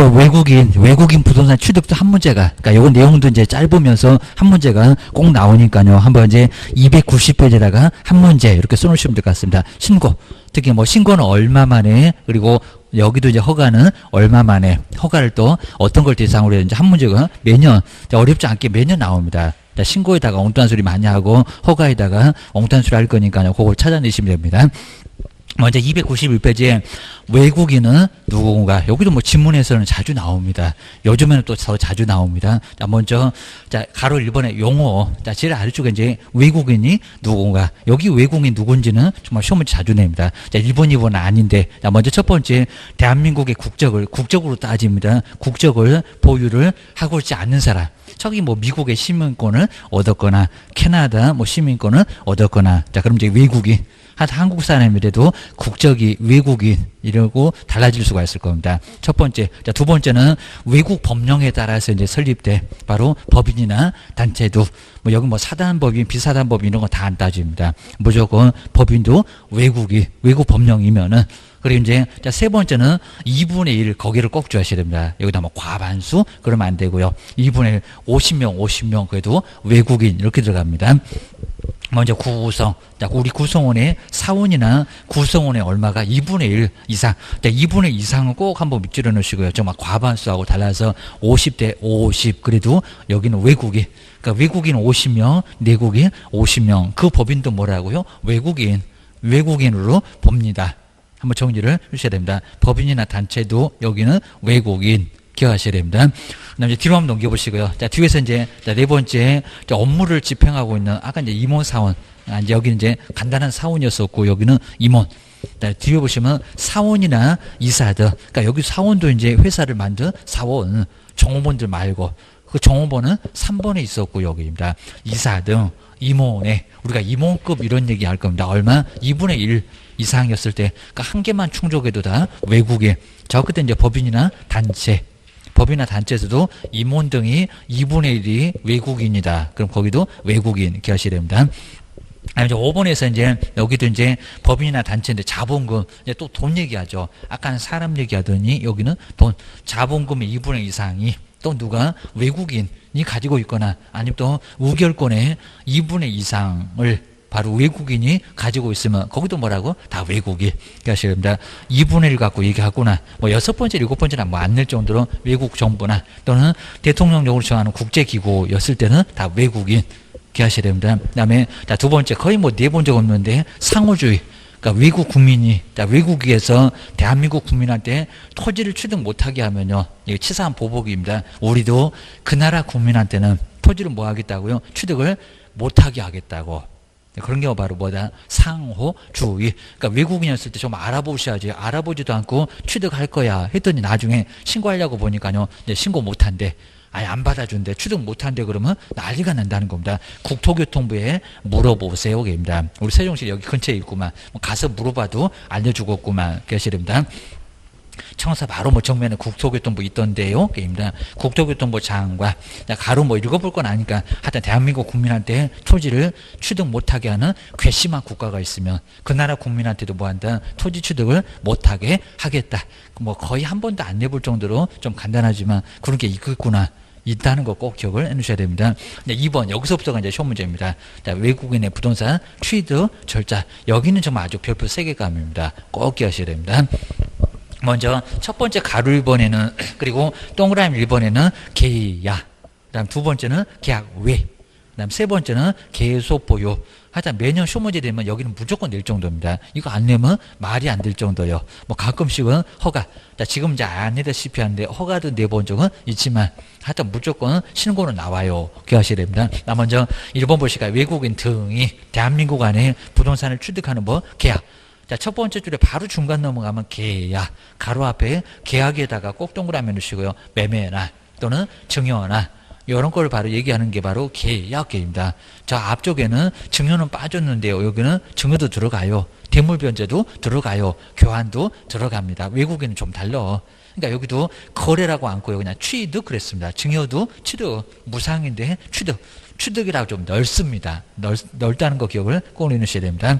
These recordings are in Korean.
뭐 외국인 부동산 취득도 한 문제가, 그러니까 요건 내용도 이제 짧으면서 한 문제가 꼭 나오니까요. 한번 이제 290페이지에다가 한 문제 이렇게 써놓으시면 될 것 같습니다. 신고. 특히 뭐 신고는 얼마 만에, 그리고 여기도 이제 허가는 얼마 만에, 허가를 또 어떤 걸 대상으로 해야 되는지 한 문제가 매년, 어렵지 않게 매년 나옵니다. 자, 신고에다가 엉뚱한 소리 많이 하고 허가에다가 엉뚱한 소리 할 거니까요. 그걸 찾아내시면 됩니다. 먼저 291페이지에 외국인은 누군가, 여기도 뭐 지문에서는 자주 나옵니다. 요즘에는 또 더 자주 나옵니다. 자, 먼저 자 가로 1번의 용어, 자 제일 아래쪽에 이제 외국인이 누군가, 여기 외국인 누군지는 정말 시험 문제 자주 냅니다. 자 1번 2번은 아닌데, 자 먼저 첫 번째 대한민국의 국적으로 따집니다. 국적을 보유를 하고 있지 않는 사람, 저기 뭐 미국의 시민권을 얻었거나 캐나다 뭐 시민권을 얻었거나, 자 그럼 이제 외국인, 한국 사람이라도 국적이 외국인 이러고 달라질 수가 있을 겁니다. 첫 번째. 자, 두 번째는 외국 법령에 따라서 이제 설립돼 바로 법인이나 단체도, 뭐 여기 뭐 사단법인, 비사단법인 이런 거 다 안 따집니다. 무조건 법인도 외국 법령이면은. 그리고 이제 자, 세 번째는 2분의 1 거기를 꼭 줘야 됩니다. 여기다 뭐 과반수 그러면 안 되고요. 2분의 1 50명 그래도 외국인 이렇게 들어갑니다. 먼저 구성. 자, 우리 구성원의 사원이나 구성원의 얼마가 2분의 1 이상. 자, 2분의 1 이상은 꼭 한번 밑줄여 놓으시고요. 정말 과반수하고 달라서 50대 50. 그래도 여기는 외국인. 그러니까 외국인 50명, 내국인 50명. 그 법인도 뭐라고요? 외국인으로 봅니다. 한번 정리를 해주셔야 됩니다. 법인이나 단체도 여기는 외국인. 기억하셔야 됩니다. 그 다음에 뒤로 한번 넘겨보시고요. 자, 뒤에서 이제, 자, 네 번째, 자, 업무를 집행하고 있는, 아까 이제 임원 사원. 이제 여기는 이제 간단한 사원이었었고, 여기는 임원. 자, 뒤에 보시면 사원이나 이사들. 그러니까 여기 사원도 이제 회사를 만든 사원, 종업원들 말고, 그 종업원은 3번에 있었고, 여기입니다. 이사 등, 임원에, 우리가 임원급 이런 얘기 할 겁니다. 얼마? 2분의 1 이상이었을 때, 그러니까 한 개만 충족해도 다 외국인. 저 그때 이제 법인이나 단체에서도 임원 등이 2분의 1이 외국인이다. 그럼 거기도 외국인 기하셔야 됩니다. 이제 5번에서 이제 여기도 이제 법인이나 단체인데 자본금, 이제 또 돈 얘기하죠. 아까는 사람 얘기하더니 여기는 돈, 자본금의 2분의 1 이상이 또 누가 외국인이 가지고 있거나 아니면 또 우결권의 2분의 1 이상을 바로 외국인이 가지고 있으면 거기도 뭐라고? 다 외국인. 하셔야 됩니다. 2분의 1 갖고 얘기하구나. 뭐 6번째, 7번째는 뭐 안 낼 정도로 외국 정부나 또는 대통령령으로 정하는 국제기구였을 때는 다 외국인. 하셔야 됩니다. 그 다음에 자, 두 번째, 거의 뭐 네 본 적 없는데 상호주의. 그러니까 외국 국민이, 자, 외국에서 대한민국 국민한테 토지를 취득 못하게 하면요. 이게 치사한 보복입니다. 우리도 그 나라 국민한테는 토지를 뭐 하겠다고요? 취득을 못하게 하겠다고. 그런 게 바로 뭐다? 상호주의. 그러니까 외국인이었을 때 좀 알아보셔야지. 알아보지도 않고 취득할 거야 했더니 나중에 신고하려고 보니까요. 이제 신고 못한대. 아예 안 받아준대. 취득 못한대. 그러면 난리가 난다는 겁니다. 국토교통부에 물어보세요. 입니다. 우리 세종시 여기 근처에 있구만. 가서 물어봐도 알려주겠구만. 계시랍니다. 청사 바로 뭐 정면에 국토교통부 있던데요. 입니다. 국토교통부 장관. 가로 뭐 읽어볼 건 아니까 하여튼 대한민국 국민한테 토지를 취득 못하게 하는 괘씸한 국가가 있으면 그 나라 국민한테도 뭐 한다? 토지 취득을 못하게 하겠다. 뭐 거의 한 번도 안 내볼 정도로 좀 간단하지만 그런 게 있다는 거 꼭 기억을 해놓으셔야 됩니다. 2번, 여기서부터가 이제 시험 문제입니다. 자, 외국인의 부동산 취득 절차. 여기는 정말 아주 별표 3개감입니다. 꼭 기억하셔야 됩니다. 먼저 첫 번째 가로 1번에는, 그리고 동그라미 1번에는 계약, 그 다음 두 번째는 계약 외, 그 다음 세 번째는 계속 보유. 하여튼 매년 시험 문제 되면 여기는 무조건 낼 정도입니다. 이거 안 내면 말이 안 될 정도요. 뭐 가끔씩은 허가. 자, 지금 이제 안 내다시피 하는데 허가도 내본 적은 있지만 하여튼 무조건 신고는 나와요. 기억하셔야 됩니다. 나 먼저 1번 보시까 외국인 등이 대한민국 안에 부동산을 취득하는 뭐 계약. 자, 첫 번째 줄에 바로 중간 넘어가면 계약. 가로 앞에 계약에다가 꼭 동그라미 넣으시고요. 매매나 또는 증여나 이런 걸 바로 얘기하는 게 바로 계약입니다. 저 앞쪽에는 증여는 빠졌는데요. 여기는 증여도 들어가요. 대물변제도 들어가요. 교환도 들어갑니다. 외국에는 좀 달라. 그러니까 여기도 거래라고 않고요. 그냥 취득 그랬습니다. 증여도 취득. 무상인데 취득. 취득이라고 좀 넓습니다. 넓다는 거 기억을 꼭 해놓으셔야 됩니다.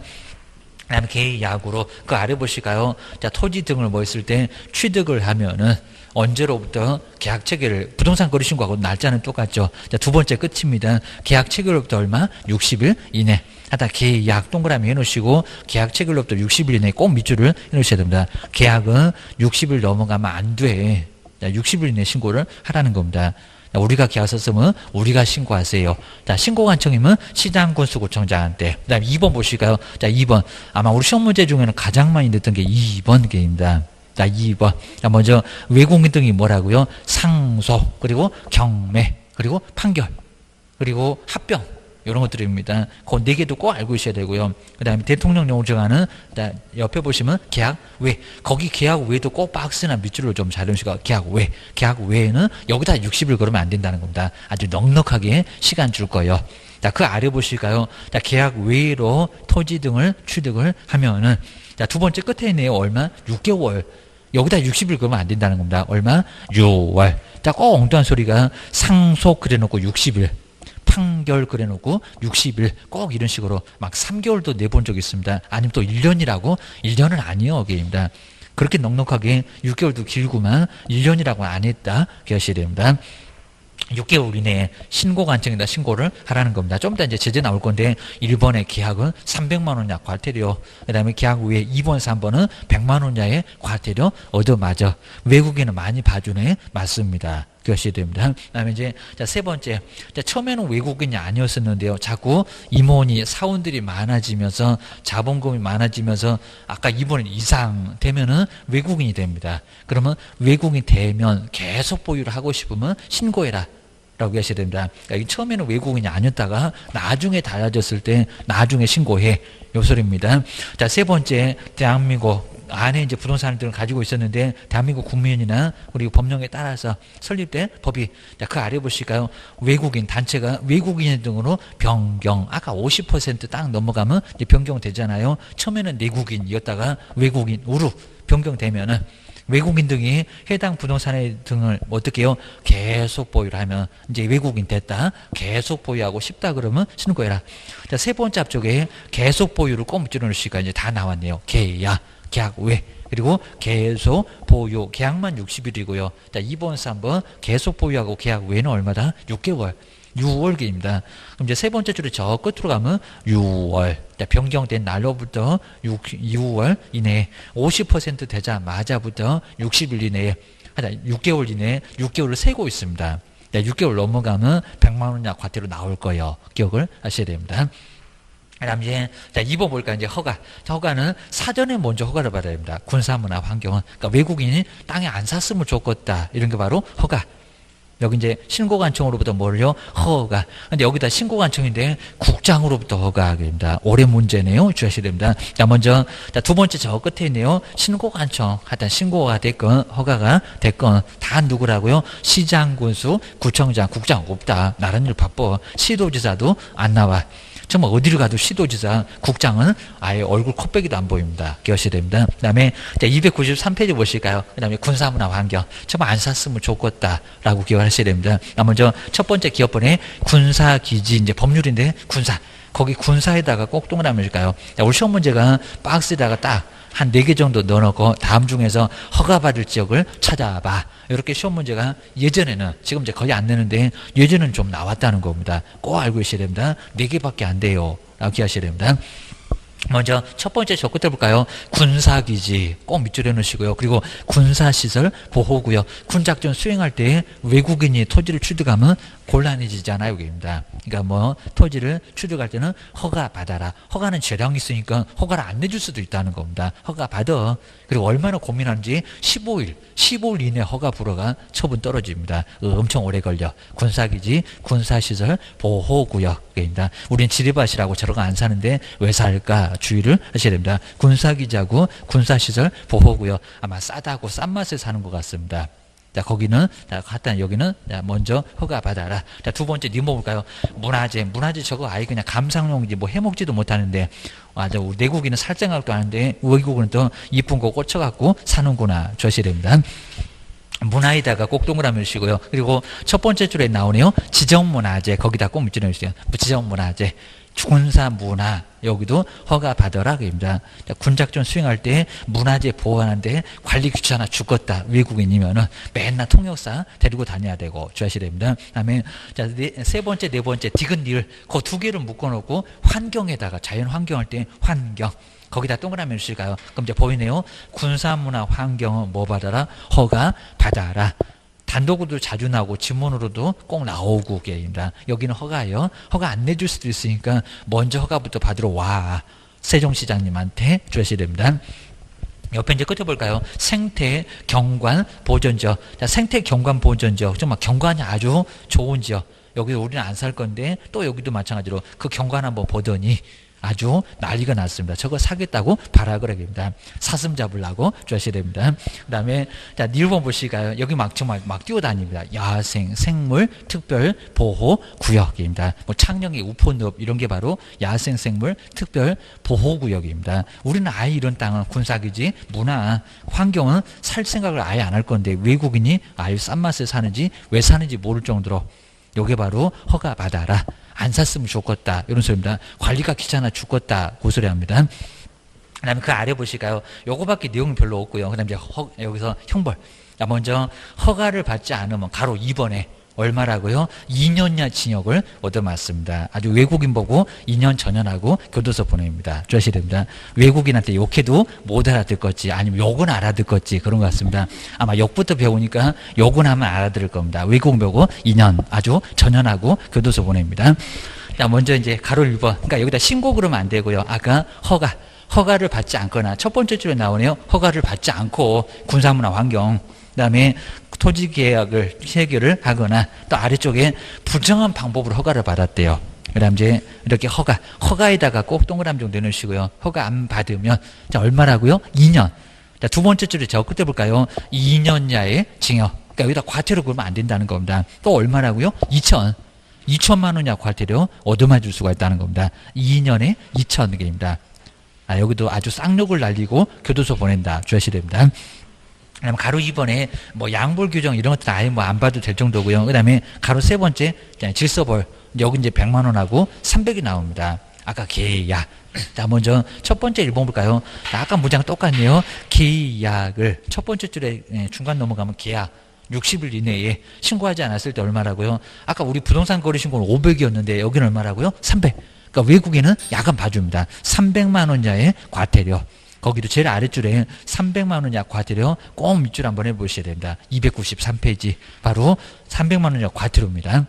그다음에 계약으로 그 아래 보실까요? 자, 토지 등을 뭐 했을 때 취득을 하면은 언제로부터 계약 체결을 부동산 거래 신고하고 날짜는 똑같죠. 자, 두 번째 끝입니다. 계약 체결로부터 얼마? 60일 이내. 하다 계약 동그라미 해놓으시고 계약 체결로부터 60일 이내에 꼭 밑줄을 해놓으셔야 됩니다. 계약은 60일 넘어가면 안 돼. 자, 60일 이내 신고를 하라는 겁니다. 우리가 계약서 쓰면 우리가 신고하세요. 자, 신고관청이면 시장군수구청장한테. 그 다음에 2번 보실까요? 자, 2번. 아마 우리 시험 문제 중에는 가장 많이 냈던 게 2번 게임입니다. 자, 2번. 자, 먼저 외국인 등이 뭐라고요? 상소, 그리고 경매, 그리고 판결, 그리고 합병. 이런 것들입니다. 그 4개도 꼭 알고 있어야 되고요. 그 다음에 대통령령을 정하는, 옆에 보시면 계약 외. 거기 계약 외에도 꼭 박스나 밑줄을 좀 잘 넣으시고, 계약 외. 계약 외에는 여기다 60일 걸으면 안 된다는 겁니다. 아주 넉넉하게 시간 줄 거예요. 자, 그 아래 보실까요? 자, 계약 외로 토지 등을 취득을 하면은, 자, 두 번째 끝에 있네요. 얼마? 6개월. 여기다 60일 그러면 안 된다는 겁니다. 얼마? 6월. 자, 꼭 엉뚱한 소리가 상속 그래놓고 60일. 판결 그래놓고 60일 꼭 이런 식으로 막 3개월도 내본 적 있습니다. 아니면 또 1년이라고? 1년은 아니요. 게임입니다. 그렇게 넉넉하게 6개월도 길구만 1년이라고 안 했다. 기하셔야 됩니다. 6개월 이내에 신고관청에다 신고를 하라는 겁니다. 좀 이따 이제 제재 나올 건데 1번의 계약은 300만 원 이하 과태료, 그 다음에 계약 외에 2번, 3번은 100만 원 이하의 과태료 얻어맞아. 외국인은 많이 봐주네. 맞습니다. 그것이 됩니다. 그 다음에 이제 세 번째, 처음에는 외국인이 아니었었는데요. 자꾸 임원이 사원들이 많아지면서 자본금이 많아지면서 아까 2번 이상 되면은 외국인이 됩니다. 그러면 외국인 되면 계속 보유를 하고 싶으면 신고해라 라고 하셔야 됩니다. 그러니까 처음에는 외국인이 아니었다가 나중에 달라졌을 때 나중에 신고해. 요 소리입니다. 자, 세 번째, 대한민국 안에 이제 부동산들을 가지고 있었는데 대한민국 국민이나 그리고 법령에 따라서 설립된 법이, 그 아래 보실까요? 외국인 단체가 외국인 등으로 변경. 아까 50% 딱 넘어가면 이제 변경되잖아요. 처음에는 내국인이었다가 외국인으로 변경되면은 외국인 등이 해당 부동산의 등을 어떻게 해요? 계속 보유를 하면 이제 외국인 됐다. 계속 보유하고 싶다 그러면 신고해라. 자, 세 번째 앞쪽에 계속 보유를 꼭 붙여놓으시니까 이제 다 나왔네요. 계약 외, 그리고 계속 보유, 계약만 60일이고요. 자, 2번, 3번 계속 보유하고 계약 외는 얼마다? 6개월. 6월기입니다. 그럼 이제 세 번째 줄에 저 끝으로 가면 6월. 자, 변경된 날로부터 6월 이내에 50% 되자마자부터 60일 이내에, 6개월 이내에 6개월을 세고 있습니다. 자, 6개월 넘어가면 100만 원 이하 과태료 나올 거예요. 기억을 하셔야 됩니다. 그 다음 이제, 2번 볼까? 이제 허가. 허가는 사전에 먼저 허가를 받아야 됩니다. 군사문화 환경은. 그러니까 외국인이 땅에 안 샀으면 좋겠다. 이런 게 바로 허가. 여기 이제 신고관청으로부터 뭐를요? 허가. 근데 여기다 신고관청인데 국장으로부터 허가하게 됩니다. 올해 문제네요. 주의하셔야 됩니다. 자, 먼저, 두 번째 저 끝에 있네요. 신고관청. 하여튼 신고가 됐건, 허가가 됐건, 다 누구라고요? 시장, 군수, 구청장, 국장 없다. 나란 일 바빠. 시도지사도 안 나와. 정말 어디를 가도 시도지사, 국장은 아예 얼굴 콧배기도 안 보입니다. 기억하셔야 됩니다. 그 다음에 293페이지 보실까요? 그 다음에 군사문화 환경. 정말 안 샀으면 좋겠다라고 기억하셔야 됩니다. 먼저 첫 번째 기업번에 군사기지, 이제 법률인데 군사. 거기 군사에다가 꼭 동그라미일까요? 우리 시험 문제가 박스에다가 딱 한 4개 정도 넣어놓고 다음 중에서 허가받을 지역을 찾아봐. 이렇게 시험 문제가 예전에는, 지금 이제 거의 안 내는데 예전에는 좀 나왔다는 겁니다. 꼭 알고 계셔야 됩니다. 4개밖에 안 돼요. 라고 기억하셔야 됩니다. 먼저 첫 번째 저 끝에 볼까요? 군사기지 꼭 밑줄에 넣으시고요. 그리고 군사시설 보호구역. 군작전 수행할 때 외국인이 토지를 취득하면 곤란해지잖아요. 여기입니다. 그러니까 뭐 토지를 취득할 때는 허가 받아라. 허가는 재량이 있으니까 허가를 안 내줄 수도 있다는 겁니다. 허가 받아. 그리고 얼마나 고민하는지 15일 이내 허가 불허가 처분 떨어집니다. 엄청 오래 걸려. 군사기지, 군사시설 보호구역입니다. 우린 지리밭이라고 저런 거 안 사는데 왜 살까? 주의를 하셔야 됩니다. 군사기지하고 군사시설 보호구역. 아마 싸다고 싼 맛에 사는 것 같습니다. 자, 거기는, 하여튼 여기는, 먼저 허가 받아라. 자, 두 번째, 니뭐 볼까요? 문화재 저거 아예 그냥 감상용이지, 뭐 해먹지도 못하는데, 우리 내국인은 살생각도 하는데, 외국인은 또 이쁜 거 꽂혀갖고 사는구나. 조심해야 됩니다. 문화에다가 꼭 동그라미를 치고요. 그리고 첫 번째 줄에 나오네요. 지정문화재. 거기다 꼭 밑줄을 주세요. 지정문화재. 군사문화. 여기도 허가 받아라. 그입니다. 군작전 수행할 때 문화재 보호하는데 관리 귀찮아 죽겠다. 외국인이면은 맨날 통역사 데리고 다녀야 되고 주의하셔야 됩니다. 그다음에 자, 세 번째, 네 번째 디귿 그 두 개를 묶어놓고 환경에다가 자연 환경할 때 환경. 거기다 동그라미를 칠까요? 그럼 이제 보이네요. 군사문화 환경은 뭐 받아라? 허가 받아라. 단독으로도 자주 나오고 지문으로도 꼭 나오고 게입니다. 여기는 허가예요. 허가 안 내줄 수도 있으니까 먼저 허가부터 받으러 와. 세종시장님한테 주셔야 됩니다. 옆에 이제 끝에 볼까요? 생태 경관 보존 지역. 자, 생태 경관 보존 지역. 정말 경관이 아주 좋은 지역. 여기 우리는 안 살 건데 또 여기도 마찬가지로 그 경관 한번 보더니 아주 난리가 났습니다. 저거 사겠다고 발악을하기입니다. 사슴 잡으려고 주셔야 됩니다. 그 다음에, 자, 1번 보시가요. 여기 정말 막 뛰어다닙니다. 야생, 생물, 특별 보호 구역입니다. 뭐 창녕이 우포늪 이런 게 바로 야생 생물 특별 보호 구역입니다. 우리는 아예 이런 땅은 군사기지, 문화, 환경은 살 생각을 아예 안 할 건데 외국인이 아예 싼 맛에 사는지 왜 사는지 모를 정도로 요게 바로 허가 받아라. 안 샀으면 좋겠다. 이런 소리입니다. 관리가 귀찮아 죽겠다. 그 소리 합니다. 그 다음에 그 아래 보실까요? 요거밖에 내용이 별로 없고요. 그 다음에 이제 여기서 형벌. 자, 먼저 허가를 받지 않으면 가로 2번에 얼마라고요? 2년이나 징역을 얻어맞습니다. 아주 외국인 보고 2년 전연하고 교도소 보냅니다. 주의하셔야 됩니다. 외국인한테 욕해도 못 알아듣겠지 아니면 욕은 알아듣겠지 그런 것 같습니다. 아마 욕부터 배우니까 욕은 하면 알아들을 겁니다. 외국인 보고 2년 아주 전연하고 교도소 보냅니다. 자, 먼저 이제 가로 1번. 그러니까 여기다 신고 그러면 안 되고요. 아까 허가를 받지 않거나 첫 번째 줄에 나오네요. 허가를 받지 않고 군사문화 환경 그 다음에 토지계약을 체결을 하거나 또 아래쪽에 부정한 방법으로 허가를 받았대요. 그 다음 이제 이렇게 허가에다가 꼭 동그라미 정도 넣으시고요. 허가 안 받으면 자 얼마라고요? 2년. 자, 두 번째 줄에 저 끝에 볼까요? 2년야의 징역. 그러니까 여기다 과태료 그러면 안 된다는 겁니다. 또 얼마라고요? 2천만 원이야 과태료 얻어맞을 수가 있다는 겁니다. 2년에 2천 개입니다. 아, 여기도 아주 쌍욕을 날리고 교도소 보낸다. 주의하셔야 됩니다. 그다음에 가로 2번에 뭐 양벌 규정 이런 것들 아예 뭐 안 봐도 될 정도고요. 그다음에 가로 세 번째 질서벌 여기 이제 100만 원하고 300이 나옵니다. 아까 계약. 자, 먼저 첫 번째 1번 볼까요? 아까 문장 똑같네요. 계약을 첫 번째 줄에 중간 넘어가면 계약 60일 이내에 신고하지 않았을 때 얼마라고요? 아까 우리 부동산 거래 신고는 500이었는데 여기는 얼마라고요? 300. 그러니까 외국인은 약간 봐줍니다. 300만 원자의 과태료. 거기도 제일 아랫줄에 300만 원 약 과태료 꼭 밑줄 한번 해보셔야 됩니다. 293페이지 바로 300만 원 약 과태료입니다.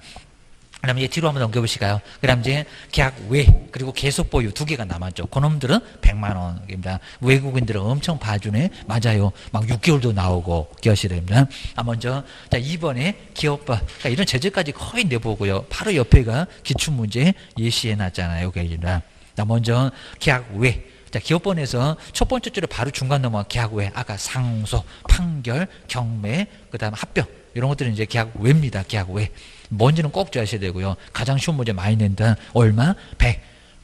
그 다음에 뒤로 한번 넘겨보실까요? 그 다음 이제 계약 외 그리고 계속 보유 두 개가 남았죠. 그놈들은 100만 원입니다. 외국인들은 엄청 봐주네. 맞아요. 막 6개월도 나오고 기억하셔야 됩니다. 먼저 자 2번에 기업법 그러니까 이런 제재까지 거의 내보고요. 바로 옆에가 기출문제 예시해놨잖아요. 여기입니다. 자 먼저 계약 외 자, 기업본에서 첫 번째 줄에 바로 중간 넘어가 계약 외 아까 상소, 판결, 경매, 그 다음 합병 이런 것들은 이제 계약 외입니다. 계약 외. 뭔지는 꼭 주셔야 되고요. 가장 쉬운 문제 많이 낸다. 얼마?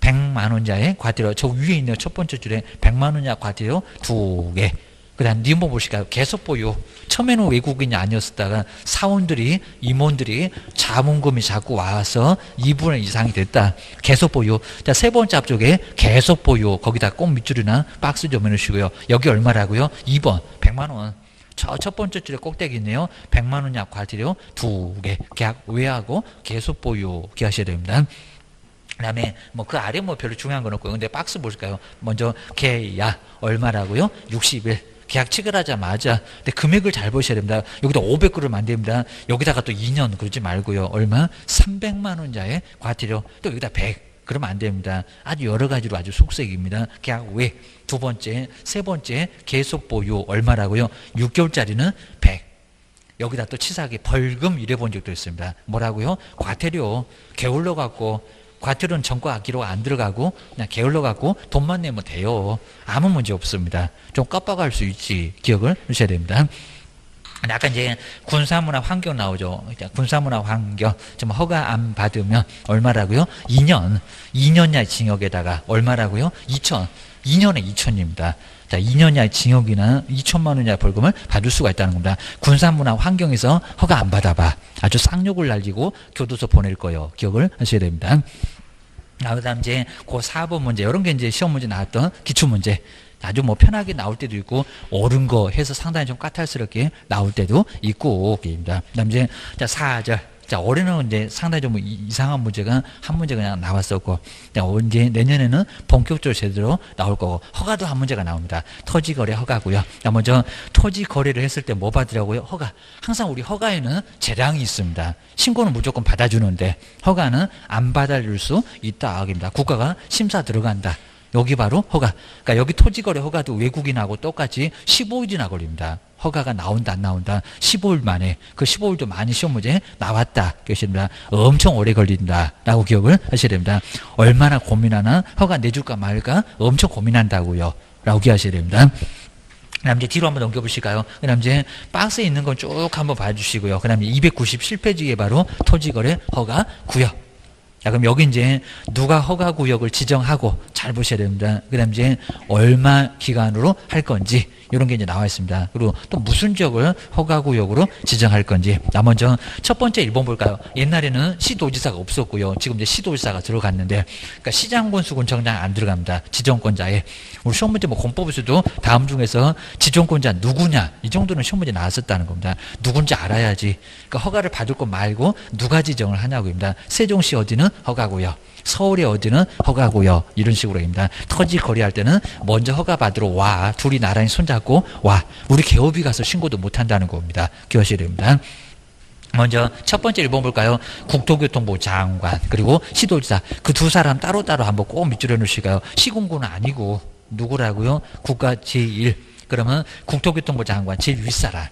100만 원자의 과태료. 저 위에 있네요. 첫 번째 줄에 100만 원자 과태료 2개. 그 다음 니은번 보실까요? 계속 보유. 처음에는 외국인이 아니었다가 사원들이 임원들이 자문금이 자꾸 와서 2분의 이상이 됐다. 계속 보유. 자, 세 번째 앞쪽에 계속 보유. 거기다 꼭 밑줄이나 박스 좀 해놓으시고요. 여기 얼마라고요? 2번 100만 원. 저 첫 번째 줄에 꼭대기 있네요. 100만 원 약 과태료 2개. 계약 외하고 계속 보유 기하셔야 됩니다. 그 다음에 뭐 그 아래 뭐 별로 중요한 건 없고요. 근데 박스 보실까요? 먼저 계약 얼마라고요? 60일. 계약 체결하자마자 근데 금액을 잘 보셔야 됩니다. 여기다 500그릇 안 됩니다. 여기다가 또 2년 그러지 말고요. 얼마? 300만 원자의 과태료. 또 여기다 100 그러면 안 됩니다. 아주 여러 가지로 아주 속색입니다. 계약 외 두 번째, 세 번째 계속 보유 얼마라고요? 6개월짜리는 100. 여기다 또 치사하게 벌금 이래 본 적도 있습니다. 뭐라고요? 과태료 게을러 갖고 과태료는 전과 기록 안 들어가고 그냥 게을러 갖고 돈만 내면 돼요. 아무 문제 없습니다. 좀 깜빡할 수 있지. 기억을 하셔야 됩니다. 아까 이제 군사문화 환경 나오죠. 군사문화 환경 좀 허가 안 받으면 얼마라고요? 2년야 징역에다가 얼마라고요? 2년 2년에 2천입니다. 자, 2년 이하의 징역이나 2천만 원 이하의 벌금을 받을 수가 있다는 겁니다. 군사문화 환경에서 허가 안 받아봐. 아주 쌍욕을 날리고 교도소 보낼 거예요. 기억을 하셔야 됩니다. 그다음 이제 그 4번 문제, 이런 게 이제 시험 문제 나왔던 기출 문제. 아주 뭐 편하게 나올 때도 있고 옳은 거 해서 상당히 좀 까탈스럽게 나올 때도 있고 입니다. 그다음 이제 자 4절. 자, 올해는 이제 상당히 좀 이상한 문제가 한 문제 그냥 나왔었고, 이제 내년에는 본격적으로 제대로 나올 거고, 허가도 한 문제가 나옵니다. 토지 거래 허가고요. 먼저 토지 거래를 했을 때 뭐 받으라고요? 허가. 항상 우리 허가에는 재량이 있습니다. 신고는 무조건 받아주는데 허가는 안 받아줄 수 있다. 입니다. 국가가 심사 들어간다. 여기 바로 허가. 그러니까 여기 토지거래 허가도 외국인하고 똑같이 15일이나 걸립니다. 허가가 나온다 안 나온다 15일 만에, 그 15일도 많이 시험 문제 나왔다 계십니다. 엄청 오래 걸린다 라고 기억을 하셔야 됩니다. 얼마나 고민하나, 허가 내줄까 말까 엄청 고민한다고요 라고 기억하셔야 됩니다. 그 다음 이제 뒤로 한번 넘겨보실까요? 그 다음 이제 박스에 있는 건 쭉 한번 봐주시고요. 그 다음에 297페이지에 바로 토지거래 허가 구역. 자, 그럼 여기 이제 누가 허가 구역을 지정하고 잘 보셔야 됩니다. 그 다음 이제 얼마 기간으로 할 건지, 이런 게 이제 나와 있습니다. 그리고 또 무슨 지역을 허가 구역으로 지정할 건지. 먼저 첫 번째 1번 볼까요? 옛날에는 시도지사가 없었고요. 지금 이제 시도지사가 들어갔는데, 그러니까 시장군수군청장 안 들어갑니다. 지정권자에. 우리 시험 문제 뭐 공법에서도 다음 중에서 지정권자 누구냐, 이 정도는 시험 문제 나왔었다는 겁니다. 누군지 알아야지. 그러니까 허가를 받을 것 말고 누가 지정을 하냐고입니다. 세종시 어디는 허가고요. 서울의 어디는 허가고요. 이런 식으로입니다. 토지 거래할 때는 먼저 허가 받으러 와. 둘이 나란히 손잡고 와. 우리 개업이 가서 신고도 못한다는 겁니다. 기억하셔야 됩니다. 먼저 첫 번째 1번 볼까요? 국토교통부 장관 그리고 시도지사, 그 두 사람 따로따로 한번 꼭 밑줄여 놓으실까요? 시군구는 아니고 누구라고요? 국가 제1. 그러면 국토교통부 장관 제일 윗사람,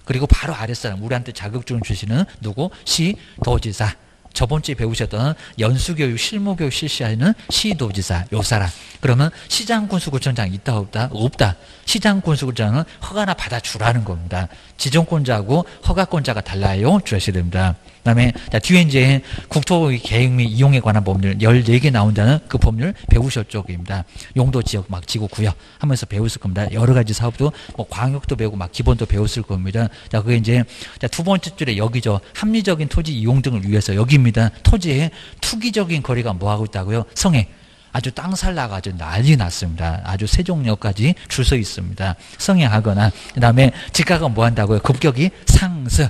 그리고 바로 아랫사람, 우리한테 자격증을 주시는 누구? 시도지사. 저번주에 배우셨던 연수교육, 실무교육 실시하는 시도지사, 요 사람. 그러면 시장군수구청장 있다 없다? 없다. 시장군수구청장은 허가나 받아주라는 겁니다. 지정권자하고 허가권자가 달라요. 주셔야 됩니다. 그 다음에 뒤에 이제 국토계획 및 이용에 관한 법률 14개 나온다는 그 법률 배우셨죠? 입니다. 용도, 지역, 막 지구, 구역 하면서 배웠을 겁니다. 여러 가지 사업도 뭐 광역도 배우고 막 기본도 배웠을 겁니다. 자, 그게 이제 두 번째 줄에 여기죠. 합리적인 토지 이용 등을 위해서, 여기입니다. 토지에 투기적인 거래가 뭐 하고 있다고요? 성행. 아주 땅 살라가 아주 난리 났습니다. 아주 세종역까지 줄 서 있습니다. 성행하거나, 그 다음에 집가가 뭐 한다고요? 급격히 상승.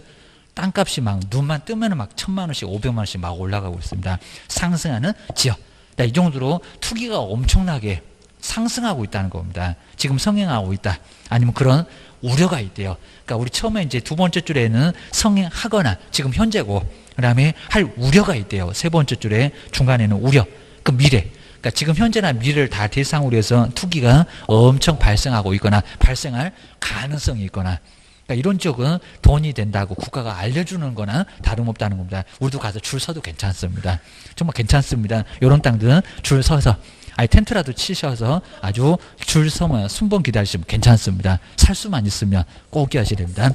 땅값이 막 눈만 뜨면 막 1,000만 원씩 500만 원씩 막 올라가고 있습니다. 상승하는 지역. 이 정도로 투기가 엄청나게 상승하고 있다는 겁니다. 지금 성행하고 있다. 아니면 그런 우려가 있대요. 그러니까 우리 처음에 이제 두 번째 줄에는 성행하거나 지금 현재고, 그 다음에 할 우려가 있대요. 세 번째 줄에 중간에는 우려. 그 미래. 그러니까 지금 현재나 미래를 다 대상으로 해서 투기가 엄청 발생하고 있거나 발생할 가능성이 있거나, 그러니까 이런 쪽은 돈이 된다고 국가가 알려주는 거나 다름없다는 겁니다. 우리도 가서 줄 서도 괜찮습니다. 정말 괜찮습니다. 이런 땅들은 줄 서서, 아니 텐트라도 치셔서 아주 줄 서면 순번 기다리시면 괜찮습니다. 살 수만 있으면 꼭 기하셔야 됩니다.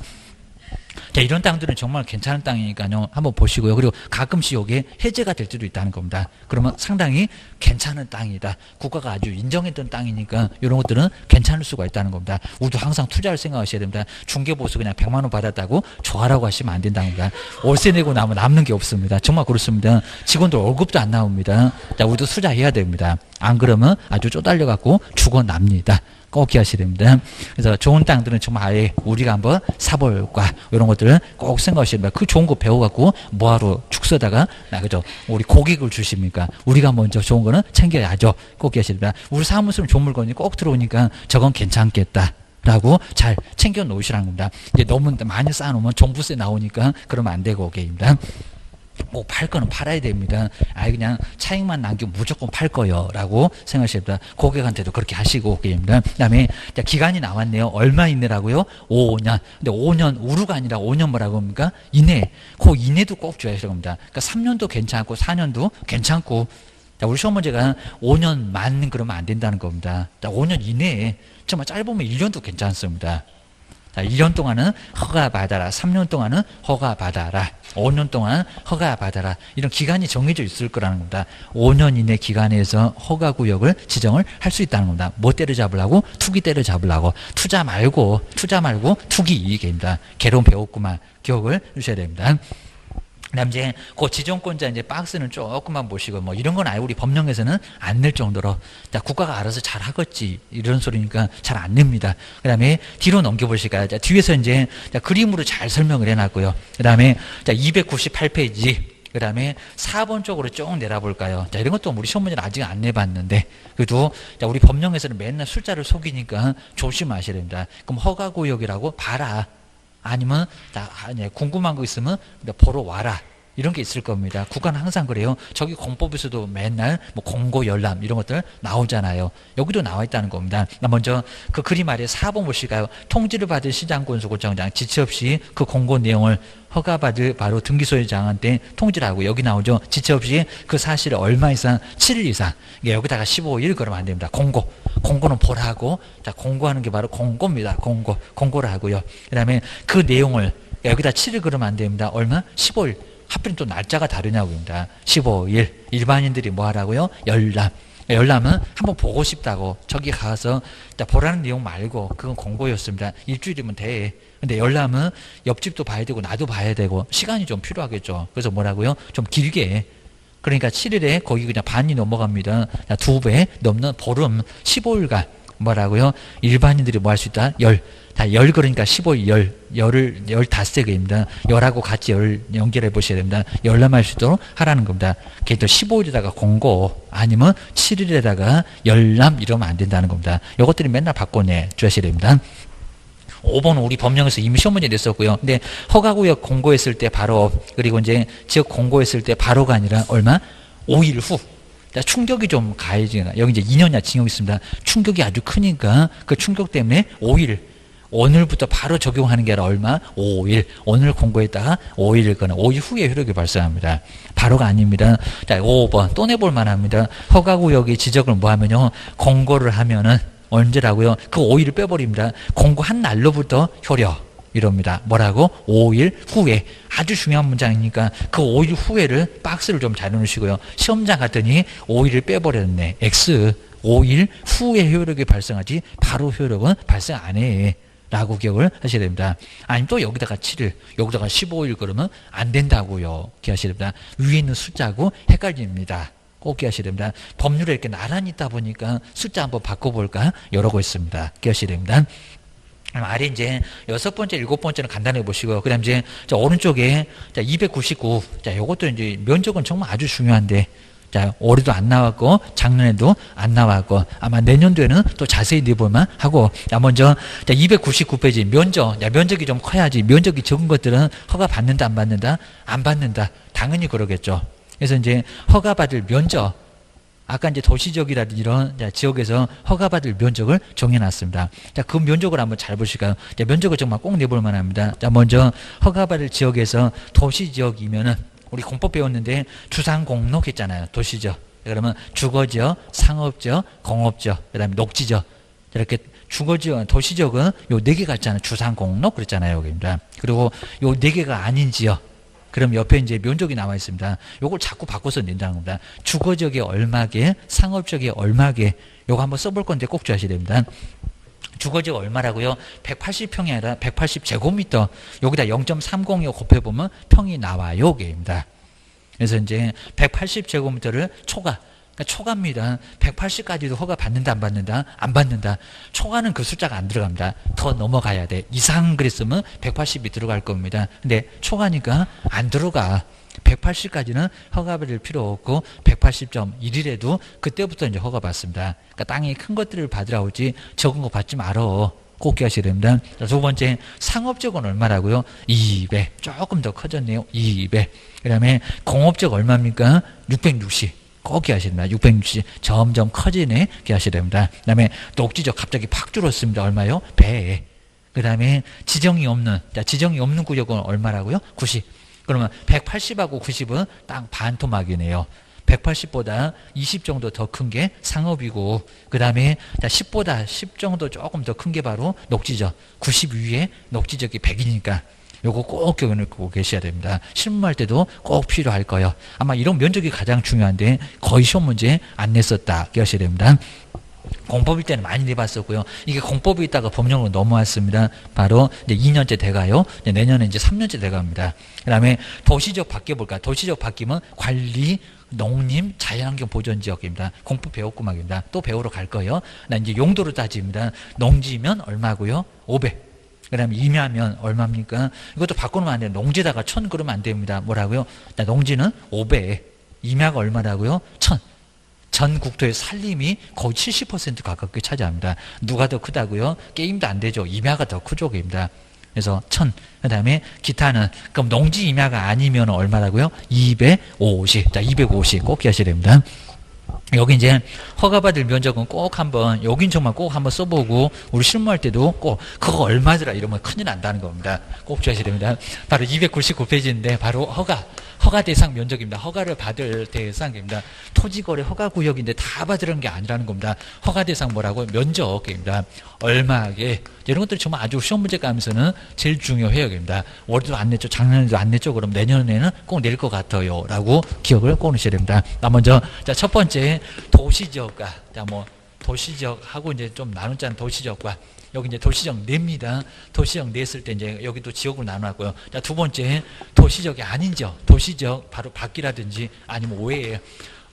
자, 이런 땅들은 정말 괜찮은 땅이니까요. 한번 보시고요. 그리고 가끔씩 여기에 해제가 될 때도 있다는 겁니다. 그러면 상당히 괜찮은 땅이다. 국가가 아주 인정했던 땅이니까 이런 것들은 괜찮을 수가 있다는 겁니다. 우리도 항상 투자를 생각하셔야 됩니다. 중개보수 그냥 100만 원 받았다고 좋아라고 하시면 안 된다는 겁니다. 월세 내고 나면 남는 게 없습니다. 정말 그렇습니다. 직원들 월급도 안 나옵니다. 자, 우리도 투자해야 됩니다. 안 그러면 아주 쪼달려갖고 죽어납니다. 꼭 기하셔야 됩니다. 그래서 좋은 땅들은 정말 아예 우리가 한번 사볼까, 이런 것들을 꼭 생각하셔야 됩니다. 그 좋은 거 배워갖고 뭐하러 축 서다가, 그죠? 우리 고객을 주십니까? 우리가 먼저 좋은 거는 챙겨야죠. 꼭 기하셔야 됩니다. 우리 사무소는 좋은 물건이 꼭 들어오니까 저건 괜찮겠다 라고 잘 챙겨 놓으시라는 겁니다. 이제 너무 많이 쌓아놓으면 종부세 나오니까 그러면 안 되고, 오케이입니다. 뭐 팔 거는 팔아야 됩니다. 그냥 차익만 남기면 무조건 팔 거요 라고 생각하셔야 됩니다. 고객한테도 그렇게 하시고, 게임입니다. 그 다음에 기간이 나왔네요. 얼마 이내라고요? 5년. 근데 5년 우루가 아니라 5년 뭐라고 합니까? 이내. 그 이내도 꼭 줘야 됩니다. 그러니까 3년도 괜찮고 4년도 괜찮고. 자, 우리 시험 문제가 5년 만 그러면 안 된다는 겁니다. 자, 5년 이내에 정말 짧으면 1년도 괜찮습니다. 자, 1년 동안은 허가받아라. 3년 동안은 허가받아라. 5년 동안 허가받아라. 이런 기간이 정해져 있을 거라는 겁니다. 5년 이내 기간에서 허가구역을 지정을 할 수 있다는 겁니다. 뭐 때려잡으려고? 투기 때려잡으려고. 투자 말고 투기 이익입니다. 개론 배웠구만. 기억을 주셔야 됩니다. 그다음 이제 그 지정권자 이제 박스는 조금만 보시고 뭐 이런 건 우리 법령에서는 안 낼 정도로 자, 국가가 알아서 잘 하겠지 이런 소리니까 잘 안 냅니다. 그다음에 뒤로 넘겨보실까요? 자, 뒤에서 이제 자, 그림으로 잘 설명을 해놨고요. 그다음에 자 298페이지 그다음에 4번 쪽으로 쭉 내려볼까요? 자, 이런 것도 우리 시험 문제는 아직 안 내봤는데 그래도 자, 우리 법령에서는 맨날 숫자를 속이니까 조심하셔야 됩니다. 그럼 허가구역이라고 봐라. 아니면 궁금한 거 있으면 보러 와라. 이런 게 있을 겁니다. 국가는 항상 그래요. 저기 공법에서도 맨날 뭐 공고 열람 이런 것들 나오잖아요. 여기도 나와 있다는 겁니다. 먼저 그 그림 아래 4번 보실까요? 통지를 받은 시장군수구청장 지체 없이 그 공고 내용을 허가받을 바로 등기소유장한테 통지를 하고 여기 나오죠. 지체 없이 그 사실을 얼마 이상 7일 이상 여기다가 15일 그러면 안 됩니다. 공고는 보라고 자 공고하는 게 바로 공고입니다. 공고를 하고요. 그 다음에 그 내용을 여기다 7일 그러면 안 됩니다. 얼마? 15일. 하필 또 날짜가 다르냐고입니다. 15일. 일반인들이 뭐 하라고요? 열람은 한번 보고 싶다고 저기 가서 보라는 내용 말고 그건 공고였습니다. 일주일이면 돼. 근데 열람은 옆집도 봐야 되고 나도 봐야 되고 시간이 좀 필요하겠죠. 그래서 뭐라고요? 좀 길게. 그러니까 7일에 거기 그냥 반이 넘어갑니다. 2배 넘는 보름 15일간 뭐라고요? 일반인들이 뭐 할 수 있다? 열 그러니까 15일 열을 15개입니다. 열하고 같이 연결해 보셔야 됩니다. 열람할 수 있도록 하라는 겁니다. 그래도 15일에다가 공고 아니면 7일에다가 열람 이러면 안 된다는 겁니다. 이것들이 맨날 바꿔내 주셔야 됩니다. 5번은 우리 법령에서 이미 시험 문제 냈었고요. 근데 허가구역 공고했을 때 바로 그리고 이제 지역 공고했을 때 바로가 아니라 얼마? 5일 후. 충격이 좀 가해지나 여기 이제 2년이나 징역이 있습니다. 충격이 아주 크니까 그 충격 때문에 5일 오늘부터 바로 적용하는 게 아니라 얼마? 5일. 오늘 공고했다가 5일이거나 5일 후에 효력이 발생합니다. 바로가 아닙니다. 자, 5번 또 내볼 만합니다. 허가구역의 지적을 뭐 하면요. 공고를 하면은 언제라고요? 그 5일을 빼버립니다. 공고한 날로부터 효력. 이럽니다. 뭐라고? 5일 후에. 아주 중요한 문장이니까 그 5일 후에를 박스를 좀 잘 넣으시고요. 시험장 갔더니 5일을 빼버렸네. X. 5일 후에 효력이 발생하지 바로 효력은 발생 안 해. 라고 기억을 하셔야 됩니다. 아니면 또 여기다가 7일, 여기다가 15일 그러면 안 된다고요. 기억하셔야 됩니다. 위에 있는 숫자하고 헷갈립니다. 꼭 기억하셔야 됩니다. 법률에 이렇게 나란히 있다 보니까 숫자 한번 바꿔볼까? 이러고 있습니다. 기억하셔야 됩니다. 아래 이제 6번째, 7번째는 간단하게 보시고, 그 다음 이제 자, 오른쪽에 자, 299. 자, 요것도 이제 면적은 정말 아주 중요한데, 자, 올해도 안 나왔고, 작년에도 안 나왔고, 아마 내년도에는 또 자세히 내볼만 하고, 자, 먼저, 자, 299페이지, 면적. 자, 면적이 좀 커야지. 면적이 적은 것들은 허가 받는다, 안 받는다? 안 받는다. 당연히 그러겠죠. 그래서 이제 허가받을 면적. 아까 이제 도시적이라든지 이런 지역에서 허가받을 면적을 정해놨습니다. 자, 그 면적을 한번 잘 보실까요? 자, 면적을 정말 꼭 내볼 만합니다. 자, 먼저 허가받을 지역에서 도시지역이면은 우리 공법 배웠는데 주상공록 했잖아요. 도시지역. 그러면 주거지역, 상업지역, 공업지역, 그다음에 녹지지역. 이렇게 주거지역, 도시지역은 요 4개가 있잖아요. 주상공록 그랬잖아요. 여기입니다. 그리고 요 4개가 아닌 지역. 그럼 옆에 이제 면적이 나와 있습니다. 요걸 자꾸 바꿔서 낸다는 겁니다. 주거지역에 얼마게, 상업지역에 얼마게, 요거 한번 써볼 건데 꼭 주의하셔야 됩니다. 주거지역 얼마라고요? 180평이 아니라 180제곱미터. 여기다 0.302 곱해보면 평이 나와요. 여기입니다. 그래서 이제 180제곱미터를 초과. 그러니까 초과입니다. 180까지도 허가 받는다, 안 받는다? 안 받는다. 초과는 그 숫자가 안 들어갑니다. 더 넘어가야 돼. 이상 그랬으면 180이 들어갈 겁니다. 근데 초과니까 안 들어가. 180까지는 허가받을 필요 없고 180.1이라도 그때부터 이제 허가 받습니다. 그러니까 땅이 큰 것들을 받으라고 하지 적은 거 받지 말어. 꼭 기하셔야 됩니다. 자, 두 번째, 상업적은 얼마라고요? 200. 조금 더 커졌네요. 200. 그 다음에 공업적 얼마입니까? 660. 꼭 기하셔야 됩니다. 660 점점 커지네. 기하셔야 됩니다. 그 다음에 녹지적 갑자기 팍 줄었습니다. 얼마요? 100. 그 다음에 지정이 없는, 자, 지정이 없는 구역은 얼마라고요? 90. 그러면 180하고 90은 딱 반토막이네요. 180보다 20 정도 더 큰 게 상업이고, 그 다음에 10보다 10 정도 조금 더 큰 게 바로 녹지적. 90 위에 녹지적이 100이니까 요거 꼭 기억해놓고 계셔야 됩니다. 실무할 때도 꼭 필요할 거예요. 아마 이런 면적이 가장 중요한데 거의 시험 문제 안 냈었다 기억하셔야 됩니다. 공법일 때는 많이 내봤었고요. 이게 공법이 있다가 법령으로 넘어왔습니다. 바로 이제 2년째 돼가요. 이제 내년에 이제 3년째 돼갑니다. 그 다음에 도시적 바뀌어볼까? 도시적 바뀌면 관리, 농림, 자연환경 보전지역입니다. 공법 배웠구막입니다. 또 배우러 갈 거예요. 나 이제 용도로 따집니다. 농지면 얼마고요? 500. 그 다음에 임야면 얼마입니까? 이것도 바꾸면 안 돼요. 농지에다가 1000 그러면 안 됩니다. 뭐라고요? 농지는 500. 임야가 얼마라고요? 1000. 전 국토의 산림이 거의 70% 가깝게 차지합니다. 누가 더 크다고요? 게임도 안 되죠. 임야가 더 크죠. 입니다. 그래서 1000. 그 다음에 기타는, 그럼 농지 임야가 아니면 얼마라고요? 250. 자, 250 꼭 기하셔야 됩니다. 여기 이제 허가받을 면적은 꼭 한번, 여긴 정말 꼭 한번 써보고, 우리 실무할 때도 꼭 그거 얼마더라 이러면 큰일 난다는 겁니다. 꼭 주셔야 됩니다. 바로 299페이지인데 바로 허가 대상 면적입니다. 허가를 받을 대상입니다. 토지거래 허가구역인데 다 받으라는 게 아니라는 겁니다. 허가 대상 뭐라고? 면적입니다. 얼마에 이런 것들이 정말 아주 시험 문제 가면서는 제일 중요해요. 올해도 안 냈죠. 작년에도 안 냈죠. 그럼 내년에는 꼭 낼 것 같아요. 라고 기억을 꼭 넣으셔야 됩니다. 먼저, 자, 첫 번째, 도시지역과, 자, 도시지역하고 이제 좀 나누자는 도시지역과, 여기 이제 도시지역 냅니다. 도시지역 냈을 때 이제 여기도 지역으로 나눠놨고요. 자, 두 번째, 도시지역이 아닌 지역, 도시지역 바로 밖이라든지 아니면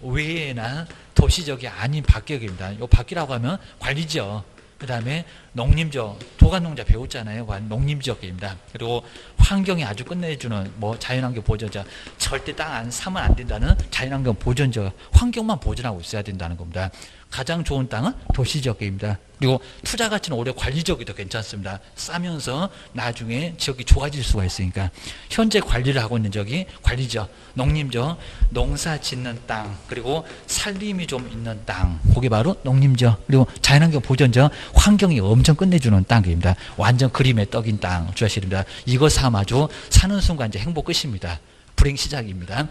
외에나 도시지역이 아닌 밖지역입니다. 요 밖이라고 하면 관리지역, 그 다음에 농림지역, 도간농자 배웠잖아요. 농림지역입니다. 그리고 환경이 아주 끝내주는 자연환경 보전자, 절대 땅 안 사면 안 된다는 자연환경 보전자, 환경만 보존하고 있어야 된다는 겁니다. 가장 좋은 땅은 도시지역입니다. 그리고 투자 가치는 오히려 관리지역이 더 괜찮습니다. 싸면서 나중에 지역이 좋아질 수가 있으니까. 현재 관리를 하고 있는 지역이 관리지역, 농림지역, 농사 짓는 땅, 그리고 살림이 좀 있는 땅, 그게 바로 농림지역, 그리고 자연환경 보전지역, 환경이 엄청 끝내주는 땅입니다. 완전 그림의 떡인 땅 주셔야 됩니다. 이거 삼아줘 사는 순간 이제 행복 끝입니다. 불행 시작입니다.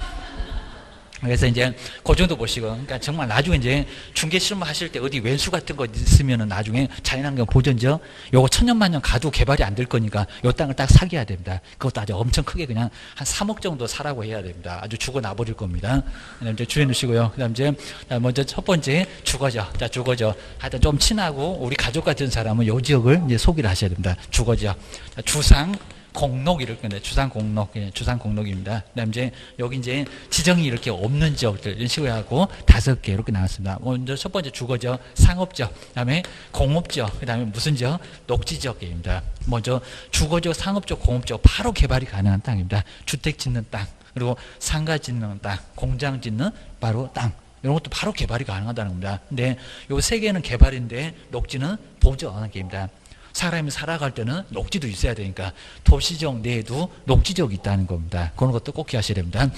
그래서 이제 그 정도 보시고, 그러니까 정말 나중에 이제 중개 실무 하실 때 어디 외수 같은 거 있으면은 나중에 자연환경 보전지역 요거 천년만년 가도 개발이 안 될 거니까 요 땅을 딱 사기해야 됩니다. 그것도 아주 엄청 크게 그냥 한 3억 정도 사라고 해야 됩니다. 아주 죽어 나버릴 겁니다. 그다음 이제 주해 놓으시고요. 그다음 이제 먼저 첫 번째 주거지역. 자, 주거지역. 하여튼 좀 친하고 우리 가족 같은 사람은 요 지역을 이제 소개를 하셔야 됩니다. 주거지역. 자, 주상 공록 이렇게 네, 주상 공록, 예, 주상 공록입니다. 그다음 이제 여기 이제 지정이 이렇게 없는 지역들 이런 식으로 하고 5개 이렇게 나왔습니다. 먼저 첫 번째 주거지역, 상업지역, 그다음에 공업지역, 그다음에 무슨 지역? 녹지지역입니다. 먼저 주거지역, 상업지역, 공업지역 바로 개발이 가능한 땅입니다. 주택 짓는 땅, 그리고 상가 짓는 땅, 공장 짓는 바로 땅. 이런 것도 바로 개발이 가능하다는 겁니다. 근데 요 세 개는 개발인데 녹지는 보존하는 게입니다. 사람이 살아갈 때는 녹지도 있어야 되니까 도시지역 내에도 녹지지역이 있다는 겁니다. 그런 것도 꼭 기하셔야 됩니다.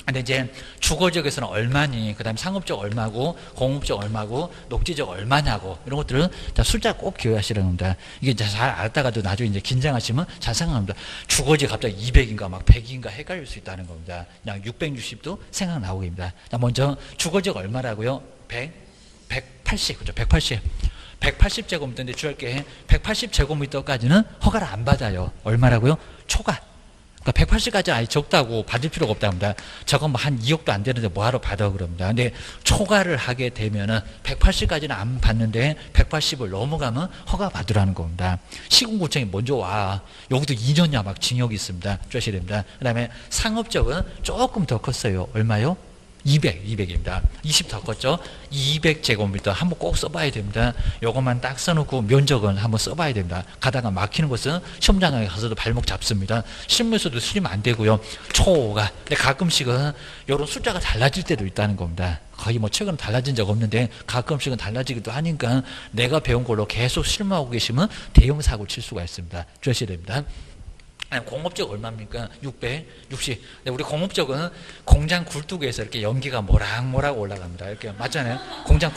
근데 이제 주거지역에서는 얼마니, 그 다음에 상업지역 얼마고, 공업지역 얼마고, 녹지지역 얼마냐고, 이런 것들은 다 숫자 꼭 기억하시라는 겁니다. 이게 잘 알다가도 나중에 이제 긴장하시면 잘 생각합니다. 주거지역 갑자기 200인가 막 100인가 헷갈릴 수 있다는 겁니다. 그냥 660도 생각 나오게입니다. 먼저 주거지역 얼마라고요? 180, 그죠? 180. 180제곱미터인데 주할 게 180제곱미터까지는 허가를 안 받아요. 얼마라고요? 초과. 그러니까 180까지 아예 적다고 받을 필요가 없답니다. 저건 뭐 한 2억도 안 되는데 뭐하러 받아 그럽니다. 근데 초과를 하게 되면은 180까지는 안 받는데 180을 넘어가면 허가 받으라는 겁니다. 시군구청이 먼저 와. 여기도 2년야 막 징역이 있습니다. 주셔야 됩니다. 그 다음에 상업적은 조금 더 컸어요. 얼마요? 200입니다. 20 더 컸죠? 200제곱미터 한번 꼭 써봐야 됩니다. 요것만 딱 써놓고 면적은 한번 써봐야 됩니다. 가다가 막히는 것은 시험장에 가서도 발목 잡습니다. 실무에서도 쓰리면 안 되고요. 초가. 근데 가끔씩은 요런 숫자가 달라질 때도 있다는 겁니다. 거의 최근에 달라진 적 없는데 가끔씩은 달라지기도 하니까 내가 배운 걸로 계속 실무하고 계시면 대형 사고 칠 수가 있습니다. 주셔야 됩니다. 아니, 공업적 얼마입니까? 660. 우리 공업적은 공장 굴뚝에서 이렇게 연기가 모락모락 올라갑니다. 이렇게 맞잖아요. 공장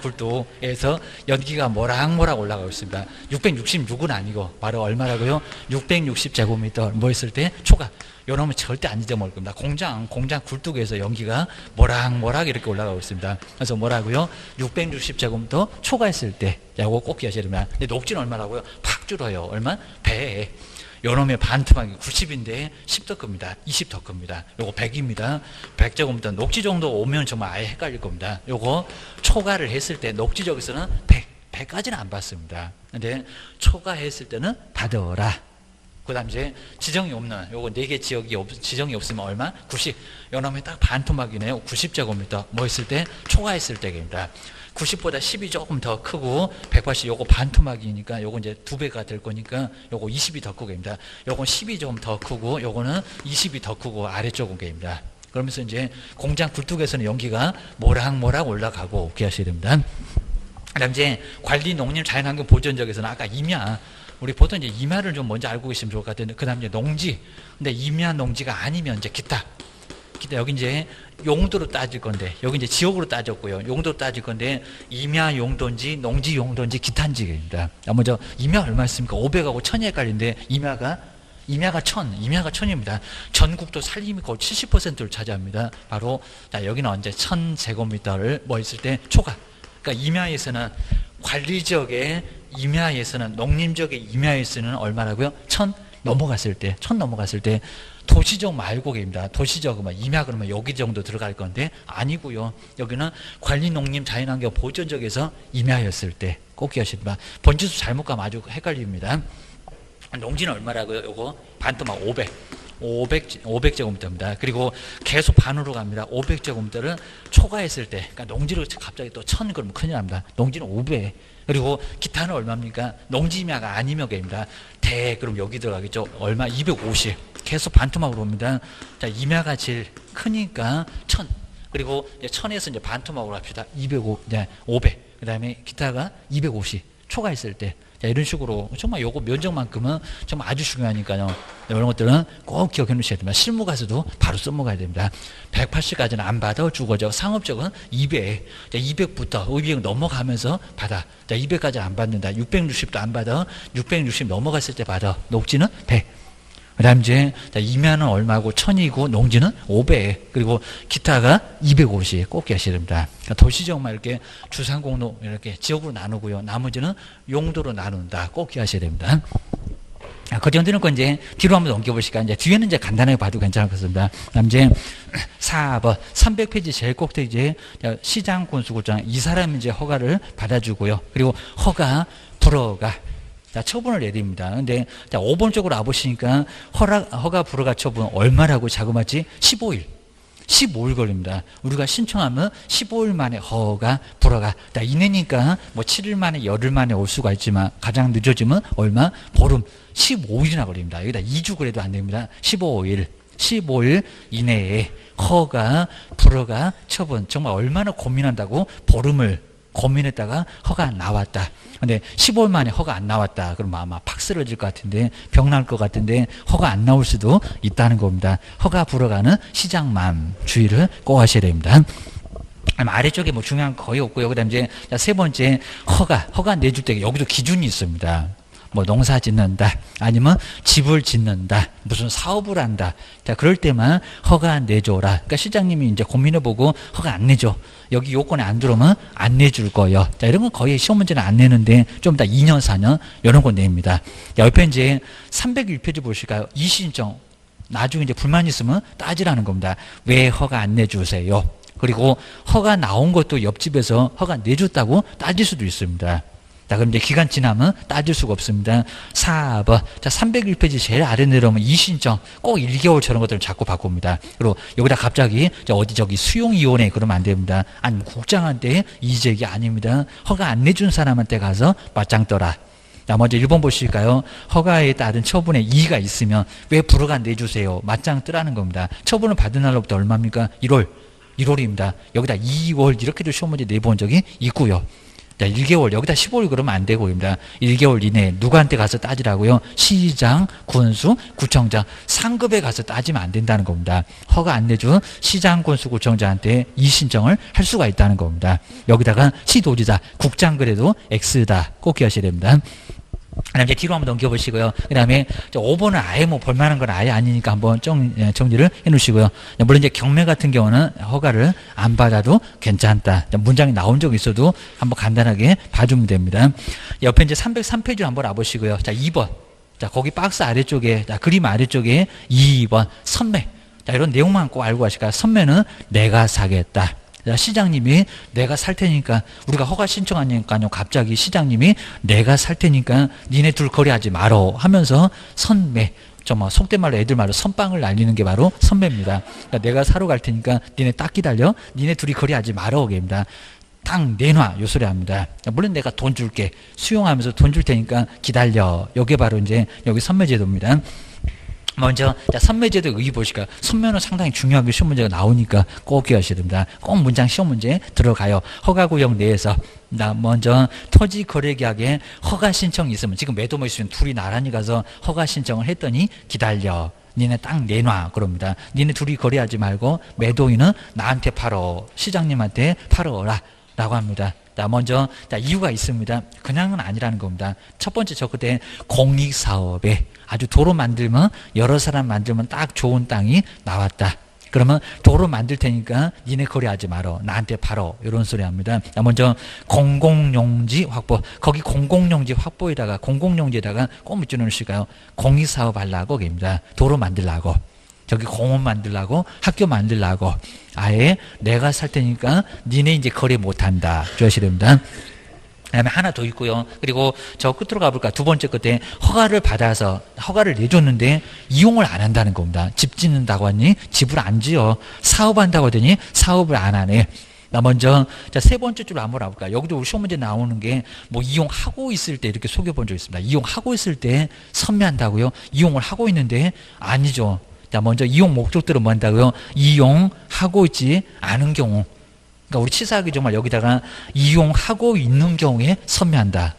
굴뚝에서 연기가 모락모락 올라가고 있습니다. 666은 아니고 바로 얼마라고요? 660제곱미터 뭐 했을 때 초과. 요놈은 절대 안 잊어먹을 겁니다. 공장 굴뚝에서 연기가 모락모락 이렇게 올라가고 있습니다. 그래서 뭐라고요? 660제곱미터 초과했을 때, 야고 꼭 기하셔야 됩니다. 근데 녹지는 얼마라고요? 팍 줄어요. 얼마? 배. 요놈의 반토막이 90인데 10 더 큽니다. 20 더 큽니다. 요거 100입니다. 100제곱미터 녹지 정도 오면 정말 아예 헷갈릴 겁니다. 요거 초과를 했을 때 녹지 쪽에서는 100까지는 안 받습니다. 근데 초과했을 때는 받아라. 그 다음 이제 지정이 없는 요거 4개 지정이 없으면 얼마? 90. 요놈이 딱 반토막이네요. 90제곱미터 뭐 했을 때? 초과했을 때입니다. 90보다 10이 조금 더 크고 180 요거 반토막이니까 요거 이제 2배가 될 거니까 요거 20이 더 크고 입니다. 요건 10이 좀 더 크고 요거는 20이 더 크고 아래쪽 게입니다. 그러면서 이제 공장 굴뚝에서는 연기가 모락모락 올라가고 기하셔야 됩니다. 그다음 이제 관리 농림 자연환경 보존적에서는 아까 임야 우리 보통 이제 임야를 좀 먼저 알고 계시면 좋을 것 같은데 그다음 이제 농지. 근데 임야 농지가 아니면 이제 기타 여기 이제 용도로 따질 건데 여기 이제 지역으로 따졌고요. 용도로 따질 건데 임야 용도인지 농지 용도인지 기타인지입니다. 먼저 임야 얼마 있습니까? 500하고 1000이 헷갈리는데 임야가 1000입니다. 전국도 살림이 거의 70%를 차지합니다. 바로 자 여기는 언제 1000제곱미터를 뭐 했을 때 초과. 그러니까 임야에서는 관리지역의 임야에서는 농림지역의 임야에서는 얼마라고요? 1000 넘어갔을 때 도시적 말고 입니다. 도시적 임야 그러면 여기 정도 들어갈 건데 아니고요. 여기는 관리농림 자연환경 보존적에서 임야였을 때 꼭 기억하시면 번지수 잘못 가면 아주 헷갈립니다. 농지는 얼마라고요? 요거 반토막 500제곱미터입니다. 그리고 계속 반으로 갑니다. 500제곱미터를 초과했을 때, 그러니까 농지로 갑자기 또 1000 그러면 큰일 납니다. 농지는 5배. 그리고 기타는 얼마입니까? 농지임야가 아니면입니다. 그럼 여기 들어가겠죠. 얼마? 250. 계속 반토막으로 옵니다. 자, 임야가 제일 크니까 1000. 그리고 1000에서 이제 반토막으로 합시다. 500. 그 다음에 기타가 250. 초과했을 때. 자, 이런 식으로 정말 요거 면적만큼은 정말 아주 중요하니까요. 이런 것들은 꼭 기억해 놓으셔야 됩니다. 실무 가서도 바로 써먹어야 됩니다. 180까지는 안 받아 주거적 상업적은 200. 자, 200부터 200 넘어가면서 받아. 자, 200까지 안 받는다. 660도 안 받아. 660 넘어갔을 때 받아. 녹지는 100. 그 다음 이제 임야는 얼마고 1000이고 농지는 500 그리고 기타가 250 꼭 기하셔야 됩니다. 그러니까 도시지역만 이렇게 주상공로 이렇게 지역으로 나누고요. 나머지는 용도로 나눈다. 꼭 기하셔야 됩니다. 그 정도는 건 이제 뒤로 한번 넘겨보실까요? 이제 뒤에는 이제 간단하게 봐도 괜찮을 것 같습니다. 그다음 이제 4번 300페이지 제일 꼭대기에 시장 군수구장 이 사람이 이제 허가를 받아주고요. 그리고 허가 불허가 자, 처분을 내립니다. 근데, 자, 5번 쪽으로 와보시니까, 허가 불허가 처분 얼마라고 자그마치 15일. 15일 걸립니다. 우리가 신청하면 15일 만에 허가 불허가. 자, 이내니까 뭐 7일 만에, 열흘 만에 올 수가 있지만, 가장 늦어지면 얼마? 보름. 15일이나 걸립니다. 여기다 2주 그래도 안 됩니다. 15일 이내에 허가 불허가 처분. 정말 얼마나 고민한다고 보름을 고민했다가 허가 나왔다. 근데 15일 만에 허가 안 나왔다. 그러면 아마 팍 쓰러질 것 같은데 병 날 것 같은데 허가 안 나올 수도 있다는 겁니다. 허가 불허가는 시장만 주의를 꼭 하셔야 됩니다. 아래쪽에 뭐 중요한 거 거의 없고요. 그다음 이제 세 번째 허가 내줄 때 여기도 기준이 있습니다. 뭐 농사 짓는다 아니면 집을 짓는다 무슨 사업을 한다 자 그럴 때만 허가 내줘라. 그러니까 시장님이 이제 고민해보고 허가 안 내줘 여기 요건에 안 들어오면 안 내줄 거예요. 자 이런 건 거의 시험 문제는 안 내는데 좀 이따 2년 4년 이런 거 냅니다. 옆에 이제 301페이지 보실까요? 이신청 나중에 이제 불만 있으면 따지라는 겁니다. 왜 허가 안 내주세요? 그리고 허가 나온 것도 옆집에서 허가 내줬다고 따질 수도 있습니다. 자, 그럼 이제 기간 지나면 따질 수가 없습니다. 4번. 자, 301페이지 제일 아래 내려오면 이신청. 꼭 1개월 저런 것들을 자꾸 바꿉니다. 그리고 여기다 갑자기 저기 수용위원회 그러면 안 됩니다. 아니면 국장한테 이의제기 아닙니다. 허가 안 내준 사람한테 가서 맞짱 떠라. 자, 먼저 1번 보실까요? 허가에 따른 처분에 이의가 있으면 왜 불허가 내주세요? 맞짱 뜨라는 겁니다. 처분을 받은 날로부터 얼마입니까? 1월입니다. 여기다 2월 이렇게도 시험 문제 내본 적이 있고요. 자, 1개월, 여기다 15일 그러면 안 되고입니다. 1개월 이내에 누구한테 가서 따지라고요? 시장, 군수, 구청장, 상급에 가서 따지면 안 된다는 겁니다. 허가 안 내준 시장, 군수, 구청장한테 이 신청을 할 수가 있다는 겁니다. 여기다가 시도지사, 국장 그래도 X다. 꼭 기하셔야 됩니다. 그 다음에 이제 뒤로 한번 넘겨보시고요. 그 다음에 5번은 아예 뭐 볼만한 건 아예 아니니까 한번 정리를 해 놓으시고요. 물론 이제 경매 같은 경우는 허가를 안 받아도 괜찮다. 문장이 나온 적이 있어도 한번 간단하게 봐주면 됩니다. 옆에 이제 303페이지로 한번 와보시고요. 자, 2번. 자, 거기 박스 아래쪽에, 자, 그림 아래쪽에 2번 선매. 자, 이런 내용만 꼭 알고 가실까요? 선매는 내가 사겠다. 시장님이 내가 살 테니까 우리가 허가 신청하니까요 갑자기 시장님이 내가 살 테니까 니네 둘 거래하지 말어 하면서 선매 정말 속된 말로 애들 말로 선빵을 날리는 게 바로 선매입니다. 그러니까 내가 사러 갈 테니까 니네 딱 기다려 니네 둘이 거래하지 말어 입니다. 딱 내놔 요 소리 합니다. 물론 내가 돈 줄게 수용하면서 돈 줄 테니까 기다려 요게 바로 이제 여기 선매제도입니다. 먼저 자, 선매제도 의의 보실까요? 선매는 상당히 중요하게 시험 문제가 나오니까 꼭 기억하셔야 됩니다. 꼭 문장 시험 문제 들어가요. 허가구역 내에서 먼저 토지거래계약에 허가 신청이 있으면 지금 매도모 있으면 둘이 나란히 가서 허가 신청을 했더니 기다려. 니네 딱 내놔 그럽니다. 니네 둘이 거래하지 말고 매도인은 나한테 팔어. 시장님한테 팔어라 라고 합니다. 자, 먼저 자, 이유가 있습니다. 그냥은 아니라는 겁니다. 첫 번째 저 그때 공익사업에 아주 도로 만들면 여러 사람 만들면 딱 좋은 땅이 나왔다. 그러면 도로 만들 테니까 니네 거래하지 말어. 나한테 팔어. 이런 소리 합니다. 자, 먼저 공공용지 확보. 거기 공공용지 확보에다가 공공용지에다가 꼭 밑줄 넣으실까요? 공익사업 하려고 입니다. 도로 만들라고. 저기 공원 만들라고 학교 만들라고 아예 내가 살 테니까 니네 이제 거래 못한다. 주셔야 됩니다. 그 다음에 하나 더 있고요. 그리고 저 끝으로 가볼까? 두 번째 끝에 허가를 받아서 허가를 내줬는데 이용을 안 한다는 겁니다. 집 짓는다고 하니 집을 안 지어. 사업한다고 하더니 사업을 안 하네. 나 먼저 자, 세 번째 줄로 한번 와볼까? 여기도 우리 시험 문제 나오는 게 뭐 이용하고 있을 때 이렇게 소개해 본 적 있습니다. 이용하고 있을 때 선매한다고요? 이용을 하고 있는데 아니죠. 자, 먼저 이용 목적들은 뭔다고요? 이용하고 있지 않은 경우. 그러니까 우리 치사하게 정말 여기다가 이용하고 있는 경우에 선매한다.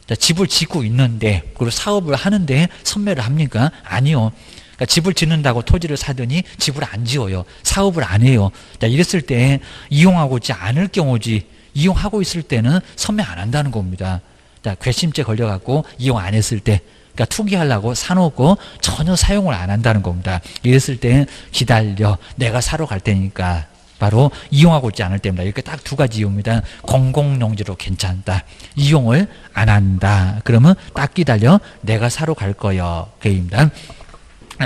자, 집을 짓고 있는데 그리고 사업을 하는데 선매를 합니까? 아니요. 그러니까 집을 짓는다고 토지를 사더니 집을 안 지어요. 사업을 안 해요. 자, 이랬을 때 이용하고 있지 않을 경우지 이용하고 있을 때는 선매 안 한다는 겁니다. 자, 괘씸죄 걸려갖고 이용 안 했을 때 그러니까 투기하려고 사놓고 전혀 사용을 안 한다는 겁니다. 이랬을 때 기다려. 내가 사러 갈 테니까. 바로 이용하고 있지 않을 때입니다. 이렇게 딱 두 가지 이유입니다. 공공용지로 괜찮다. 이용을 안 한다. 그러면 딱 기다려. 내가 사러 갈 거요. 그입니다.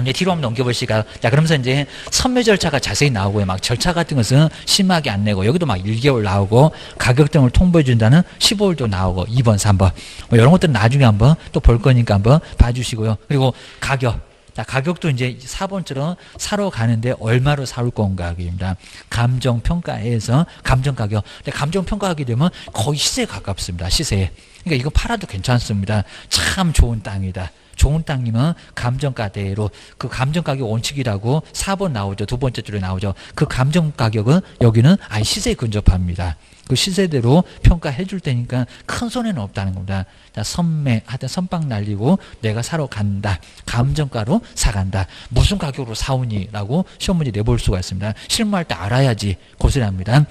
이제 뒤로 한번 넘겨보시까. 자, 그러면서 이제 선매 절차가 자세히 나오고요. 막 절차 같은 것은 심하게 안 내고, 여기도 막 1개월 나오고, 가격 등을 통보해준다는 15일도 나오고, 2번, 3번. 뭐 이런 것들은 나중에 한번 또 볼 거니까 한번 봐주시고요. 그리고 가격. 자, 가격도 이제 4번처럼 사러 가는데 얼마로 사올 건가, 입니다. 감정평가에서 감정가격. 근데 감정평가하게 되면 거의 시세에 가깝습니다. 시세에. 그러니까 이거 팔아도 괜찮습니다. 참 좋은 땅이다. 좋은 땅이면 감정가대로 그 감정가격 원칙이라고 4번 나오죠. 두 번째 줄에 나오죠. 그 감정가격은 여기는 아예 시세에 근접합니다. 그 시세대로 평가해 줄 테니까 큰 손해는 없다는 겁니다. 자, 선매, 하여튼 선빵 날리고 내가 사러 간다. 감정가로 사간다. 무슨 가격으로 사오니? 라고 시험 문제 내볼 수가 있습니다. 실무할 때 알아야지 고스란합니다.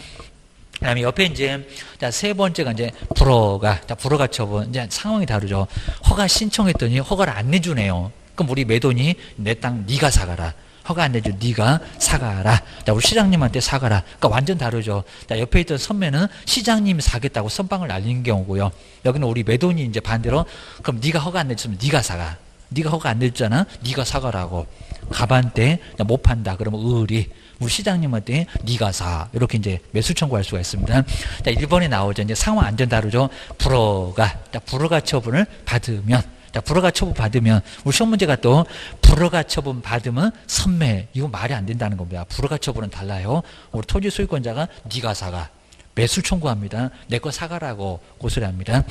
그 다음에 옆에 이제, 자, 세 번째가 이제 불허가, 자, 불허가 처분. 이제 상황이 다르죠. 허가 신청했더니 허가를 안 내주네요. 그럼 우리 매도니 내 땅 네가 사가라. 허가 안 내줘. 네가 사가라. 자, 우리 시장님한테 사가라. 그러니까 완전 다르죠. 자, 옆에 있던 선매는 시장님이 사겠다고 선빵을 날리는 경우고요. 여기는 우리 매도니 이제 반대로 그럼 네가 허가 안 내주면 네가 사가. 네가 허가 안 내줬잖아. 네가 사가라고. 가반대 못 판다. 그러면 의리. 우리 시장님한테 네가 사. 이렇게 이제 매수 청구할 수가 있습니다. 자, 1번에 나오죠. 이제 상황 완전 다르죠. 불허가. 자, 불허가 처분을 받으면. 자, 불허가 처분 받으면 우리 시험 문제가 또 불허가 처분 받으면 선매. 이거 말이 안 된다는 겁니다. 불허가 처분은 달라요. 우리 토지 소유권자가 네가 사가. 매수 청구합니다. 내 거 사가라고 고소를 합니다.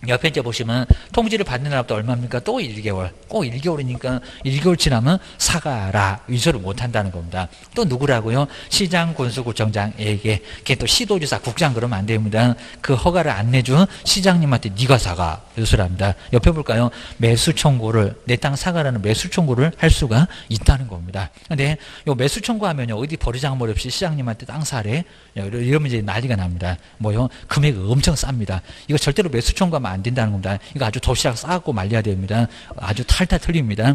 옆에 이제 보시면 통지를 받는 날부터 얼마입니까? 또 1개월. 꼭 1개월이니까 1개월 지나면 사과라. 위조를 못 한다는 겁니다. 또 누구라고요? 시장 군수구청장에게. 걔 또 시도지사 국장 그러면 안 됩니다. 그 허가를 안 내준 시장님한테 네가 사과. 위조를 합니다. 옆에 볼까요? 매수 청구를 내 땅 사과라는 매수 청구를 할 수가 있다는 겁니다. 근데 요 매수 청구하면요. 어디 버리장머리 없이 시장님한테 땅 사래. 이러면 이제 난리가 납니다. 뭐요? 금액이 엄청 쌉니다. 이거 절대로 매수 청구하면 안 된다는 겁니다. 이거 아주 도시락 싸갖고 말려야 됩니다. 아주 탈탈 털립니다.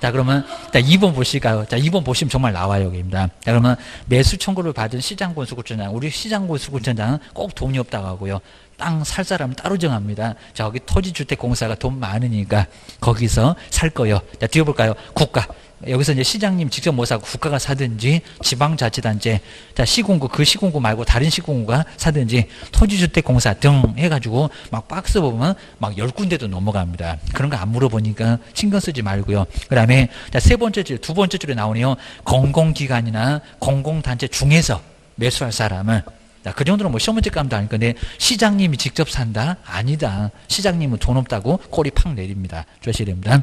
자, 그러면, 자, 2번 보실까요? 자, 2번 보시면 정말 나와요, 여기입니다. 자, 그러면 매수 청구를 받은 시장군수구청장, 우리 시장군수구청장은 꼭 돈이 없다고 하고요. 땅 살 사람은 따로 정합니다. 저기 토지주택공사가 돈 많으니까 거기서 살 거요. 자, 뒤에 볼까요? 국가. 여기서 이제 시장님 직접 못 사고 국가가 사든지 지방자치단체, 자, 시군구, 그 시군구 말고 다른 시군구가 사든지 토지주택공사 등 해가지고 막 박스 보면 막 10군데도 넘어갑니다. 그런 거 안 물어보니까 신경 쓰지 말고요. 그 다음에 자, 세 번째 줄, 두 번째 줄에 나오네요. 공공기관이나 공공단체 중에서 매수할 사람은 자, 그 정도는 뭐 시험 문제 감도 아닐 건데 시장님이 직접 산다? 아니다. 시장님은 돈 없다고 꼬리 팍 내립니다. 조심해야 됩니다.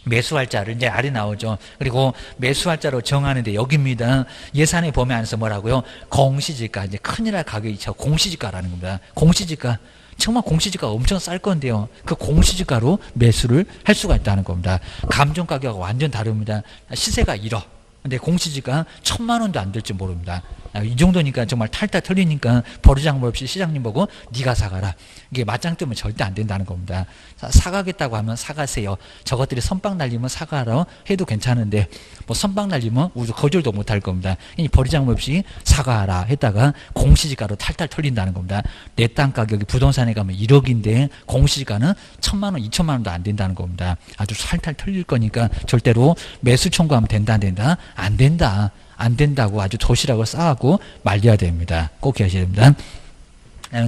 매수할자를 이제 아래 나오죠. 그리고 매수할자로 정하는데 여기입니다. 예산에 보면 안에서 뭐라고요? 공시지가. 이제 큰일 날 가격이 공시지가라는 겁니다. 공시지가. 정말 공시지가가 엄청 쌀 건데요. 그 공시지가로 매수를 할 수가 있다는 겁니다. 감정가격하고 완전 다릅니다. 시세가 1억. 근데 공시지가 1,000만 원도 안 될지 모릅니다. 이 정도니까 정말 탈탈 털리니까 버르장머리 없이 시장님 보고 네가 사가라. 이게 맞짱 뜨면 절대 안 된다는 겁니다. 사가겠다고 하면 사가세요. 저것들이 선빵 날리면 사가라 해도 괜찮은데 뭐 선빵 날리면 우리 거절도 못 할 겁니다. 이 버르장머리 없이 사가라 했다가 공시지가로 탈탈 털린다는 겁니다. 내 땅 가격이 부동산에 가면 1억인데 공시지가는 1,000만 원, 2,000만 원도 안 된다는 겁니다. 아주 탈탈 털릴 거니까 절대로 매수 청구하면 된다 안 된다? 안 된다. 안 된다고 아주 도시락을 싸갖고 말려야 됩니다. 꼭 기억하셔야 됩니다.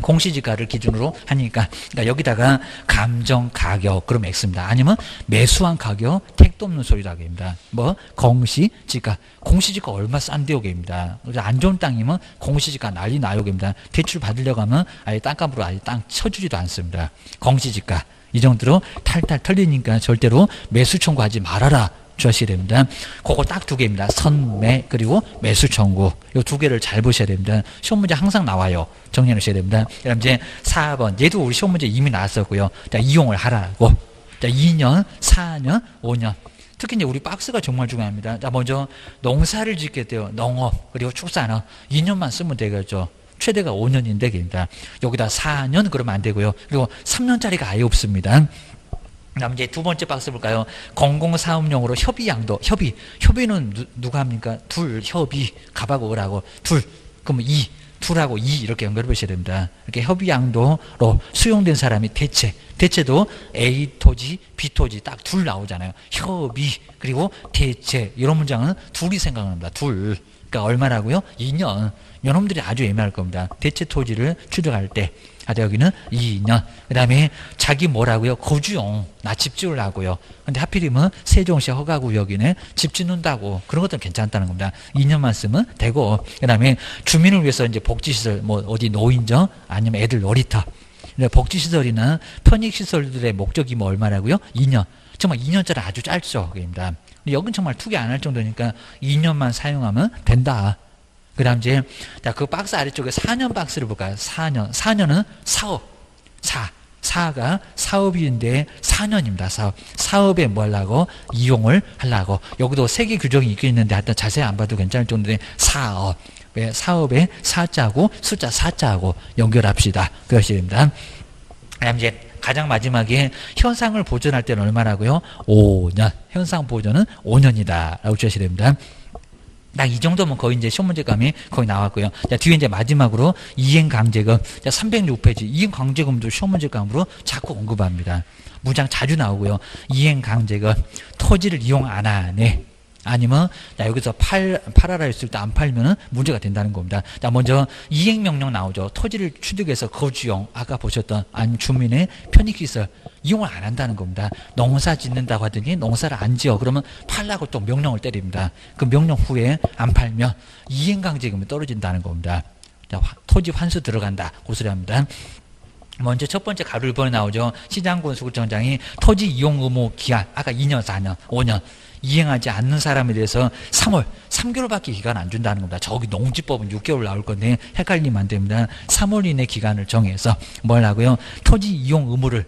공시지가를 기준으로 하니까 그러니까 여기다가 감정 가격 그러면 X입니다. 아니면 매수한 가격 택도 없는 소리라고 합니다. 뭐 공시지가 공시지가 얼마 싼데요 입니다. 그래서 안 좋은 땅이면 공시지가 난리 나요 입니다. 대출 받으려고 하면 아예 땅값으로 아예 땅 쳐주지도 않습니다. 공시지가 이 정도로 탈탈 털리니까 절대로 매수 청구하지 말아라. 주셔야 됩니다. 그거 딱 2개입니다. 선매 그리고 매수 청구. 이 2개를 잘 보셔야 됩니다. 시험 문제 항상 나와요. 정리해 놓으셔야 됩니다. 그럼 이제 4번. 얘도 우리 시험 문제 이미 나왔었고요. 자, 이용을 하라고. 자, 2년, 4년, 5년. 특히 이제 우리 박스가 정말 중요합니다. 자, 먼저 농사를 짓겠대요. 농업 그리고 축산업 2년만 쓰면 되겠죠. 최대가 5년인데 됩니다. 여기다 4년 그러면 안 되고요. 그리고 3년짜리가 아예 없습니다. 그다음 이제 두 번째 박스 볼까요? 공공사업용으로 협의양도 협의는 누가 합니까? 둘 협의 갑하고 을하고 둘 그러면 둘하고 이렇게 연결해 보셔야 됩니다. 이렇게 협의양도로 수용된 사람이 대체도 A 토지 B 토지 딱 둘 나오잖아요. 협의 그리고 대체 이런 문장은 둘이 생각납니다. 둘 그러니까 얼마라고요? 2년. 요놈들이 아주 애매할 겁니다. 대체 토지를 추적할 때. 여기는 2년. 그 다음에 자기 뭐라고요? 거주용. 나 집 지으려고요. 근데 하필이면 세종시 허가구역이네. 집 짓는다고. 그런 것들은 괜찮다는 겁니다. 2년만 쓰면 되고. 그 다음에 주민을 위해서 이제 복지시설, 뭐 어디 노인정 아니면 애들 놀이터. 복지시설이나 편익시설들의 목적이 뭐 얼마라고요? 2년. 정말 2년짜리 아주 짧죠. 그입니다. 여긴 정말 투기 안 할 정도니까 2년만 사용하면 된다. 그 다음 이제, 자, 그 박스 아래쪽에 4년 박스를 볼까요? 4년. 4년은 사업. 사가 사업인데 4년입니다. 사업에 뭐 하려고? 이용을 하려고. 여기도 세계 규정이 있긴 있는데 하여튼 자세히 안 봐도 괜찮을 정도인데 사업. 왜? 사업에 사자하고 숫자 4자하고 연결합시다. 그것이 됩니다. 그 다음 이제 가장 마지막에 현상을 보존할 때는 얼마라고요? 5년. 현상 보존은 5년이다. 라고 주셔야 됩니다. 딱 이 정도면 거의 이제 시험 문제감이 거의 나왔고요. 자, 뒤에 이제 마지막으로 이행강제금. 자, 306페이지. 이행강제금도 시험 문제감으로 자꾸 언급합니다. 문장 자주 나오고요. 이행강제금. 토지를 이용 안 하네. 아니면 자, 여기서 팔아라 했을 때 안 팔면은 문제가 된다는 겁니다. 자, 먼저 이행명령 나오죠. 토지를 취득해서 거주용 아까 보셨던 아니면 주민의 편익시설 이용을 안 한다는 겁니다. 농사 짓는다고 하더니 농사를 안 지어 그러면 팔라고 또 명령을 때립니다. 그 명령 후에 안 팔면 이행강제금이 떨어진다는 겁니다. 자, 토지 환수 들어간다. 고소리 합니다. 먼저 첫 번째 가로 1번에 나오죠. 시장군수구청장이 토지 이용 의무 기한, 아까 2년, 4년, 5년 이행하지 않는 사람에 대해서 3개월밖에 기간 안 준다는 겁니다. 저기 농지법은 6개월 나올 건데 헷갈리면 안 됩니다. 3월 이내 기간을 정해서 뭘 하고요? 토지 이용 의무를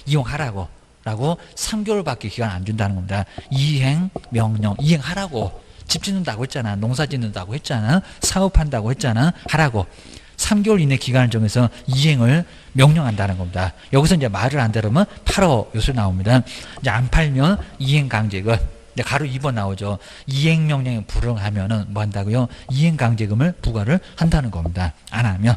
이용하라고 라고 3개월밖에 기간 안 준다는 겁니다. 이행, 명령, 이행하라고. 집 짓는다고 했잖아. 농사 짓는다고 했잖아. 사업한다고 했잖아. 하라고. 3개월 이내 기간을 정해서 이행을 명령한다는 겁니다. 여기서 이제 말을 안 들으면 8호 요소 나옵니다. 이제 안 팔면 이행 강제금. 가로 2번 나오죠. 이행 명령에 불응하면은 뭐 한다고요? 이행 강제금을 부과를 한다는 겁니다. 안 하면.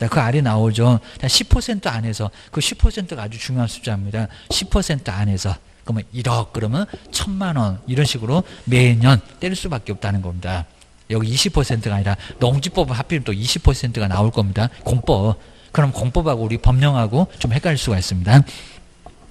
그 아래 나오죠. 10% 안에서, 그 10%가 아주 중요한 숫자입니다. 10% 안에서. 그러면 1억, 그러면 1,000만 원, 이런 식으로 매년 뗄 수밖에 없다는 겁니다. 여기 20%가 아니라 농지법은 하필 또 20%가 나올 겁니다. 공법. 그럼 공법하고 우리 법령하고 좀 헷갈릴 수가 있습니다.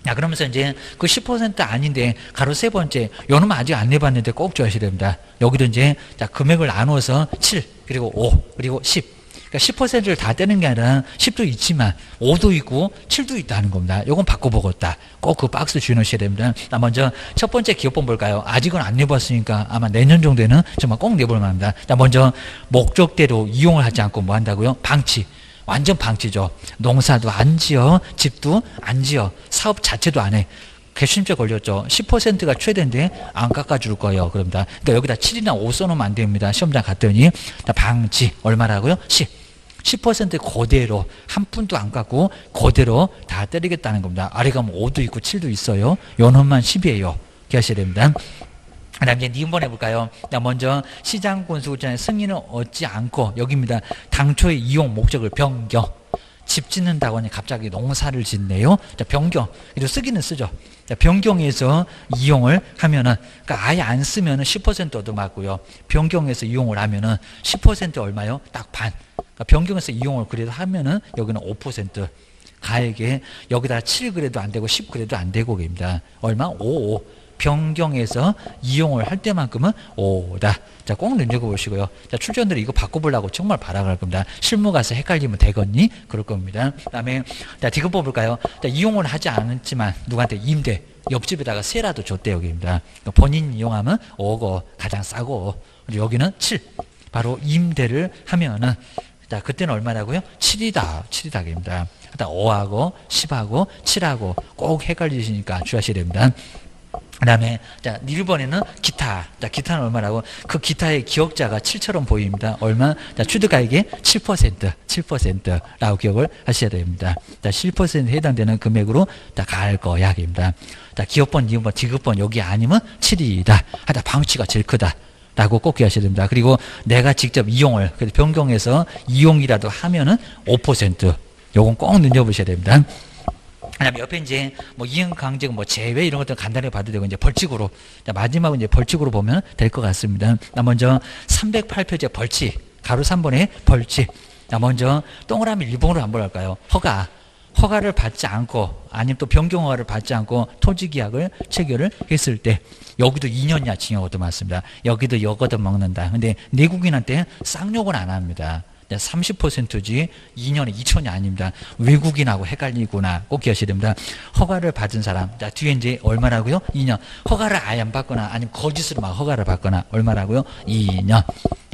자, 그러면서 이제 그 10% 아닌데 가로 세 번째, 요놈은 아직 안 내봤는데 꼭 좋아하셔야 됩니다. 여기도 이제 자, 금액을 나누어서 7, 그리고 5, 그리고 10. 그러니까 10%를 다 떼는 게 아니라 10도 있지만 5도 있고 7도 있다는 겁니다. 요건 바꿔보겠다. 꼭 그 박스 주의하셔야 됩니다. 먼저 첫 번째 기업법 볼까요? 아직은 안 내봤으니까 아마 내년 정도에는 정말 꼭 내볼 만합니다. 먼저 목적대로 이용을 하지 않고 뭐 한다고요? 방치. 완전 방치죠. 농사도 안 지어, 집도 안 지어, 사업 자체도 안 해. 괘씸죄 걸렸죠. 10%가 최대인데 안 깎아줄 거예요. 그럽니다. 그러니까 여기다 7이나 5 써놓으면 안 됩니다. 시험장 갔더니 방치 얼마라고요? 10% 그대로 한 푼도 안 깎고 그대로 다 때리겠다는 겁니다. 아래 가면 5도 있고 7도 있어요. 요 놈만 10이에요. 기하셔야 됩니다. 그 다음 이제 니은번 해볼까요? 먼저 시장군수구청의 승인을 얻지 않고 여기입니다. 당초의 이용 목적을 변경. 집 짓는다고 하니 갑자기 농사를 짓네요. 자, 변경. 그래도 쓰기는 쓰죠. 자, 변경해서 이용을 하면은, 그러니까 아예 안 쓰면은 10% 얻어맞고요. 변경해서 이용을 하면은 10% 얼마요? 딱 반. 그러니까 변경해서 이용을 그래도 하면은 여기는 5%. 가액에 여기다 7 그래도 안 되고 10 그래도 안 되고 입니다. 얼마? 5. 변경해서 이용을 할 때만큼은 5다. 자, 꼭 눈여겨보시고요. 자, 출전들이 이거 바꿔보려고 정말 발악할 겁니다. 실무 가서 헷갈리면 되겠니? 그럴 겁니다. 그 다음에, 자, 디귿 뽑을까요? 자, 이용을 하지 않았지만, 누구한테 임대, 옆집에다가 세라도 줬대, 여기입니다. 본인 이용하면 5고, 가장 싸고, 여기는 7. 바로 임대를 하면은, 자, 그때는 얼마라고요? 7이다. 7이다. 입니다. 5하고, 10하고, 7하고, 꼭 헷갈리시니까 주의하셔야 됩니다. 그 다음에, 자, 1번에는 기타. 자, 기타는 얼마라고? 그 기타의 기억자가 7처럼 보입니다. 얼마? 자, 취득가액의 7%라고 기억을 하셔야 됩니다. 자, 7%에 해당되는 금액으로 자, 갈 거야. 입니다. 자, 기업번, 니은번, 디귿번, 여기 아니면 7이다. 하다 방치가 제일 크다. 라고 꼭 기억하셔야 됩니다. 그리고 내가 직접 이용을, 그래서 변경해서 이용이라도 하면은 5%. 요건 꼭 눈여보셔야 됩니다. 그다음에 옆에 이제 뭐 이행 강제금 뭐 제외 이런 것들 간단히 봐도 되고 이제 벌칙으로 자, 마지막은 이제 벌칙으로 보면 될 것 같습니다. 먼저 308표제 벌칙 가로 3번에 벌칙. 자, 먼저 동그라미 일본어로 한번 할까요? 허가를 받지 않고 아니면 또 변경 허가를 받지 않고 토지 계약을 체결을 했을 때 여기도 2년이야 징역 얻어맞습니다. 여기도 이거도 먹는다. 근데 내국인한테 쌍욕은 안 합니다. 30%지 2년에 2천이 아닙니다. 외국인하고 헷갈리구나. 꼭 기억하셔야 됩니다. 허가를 받은 사람. 자, 뒤에 이제 얼마라고요? 2년. 허가를 아예 안 받거나 아니면 거짓으로 막 허가를 받거나 얼마라고요? 2년.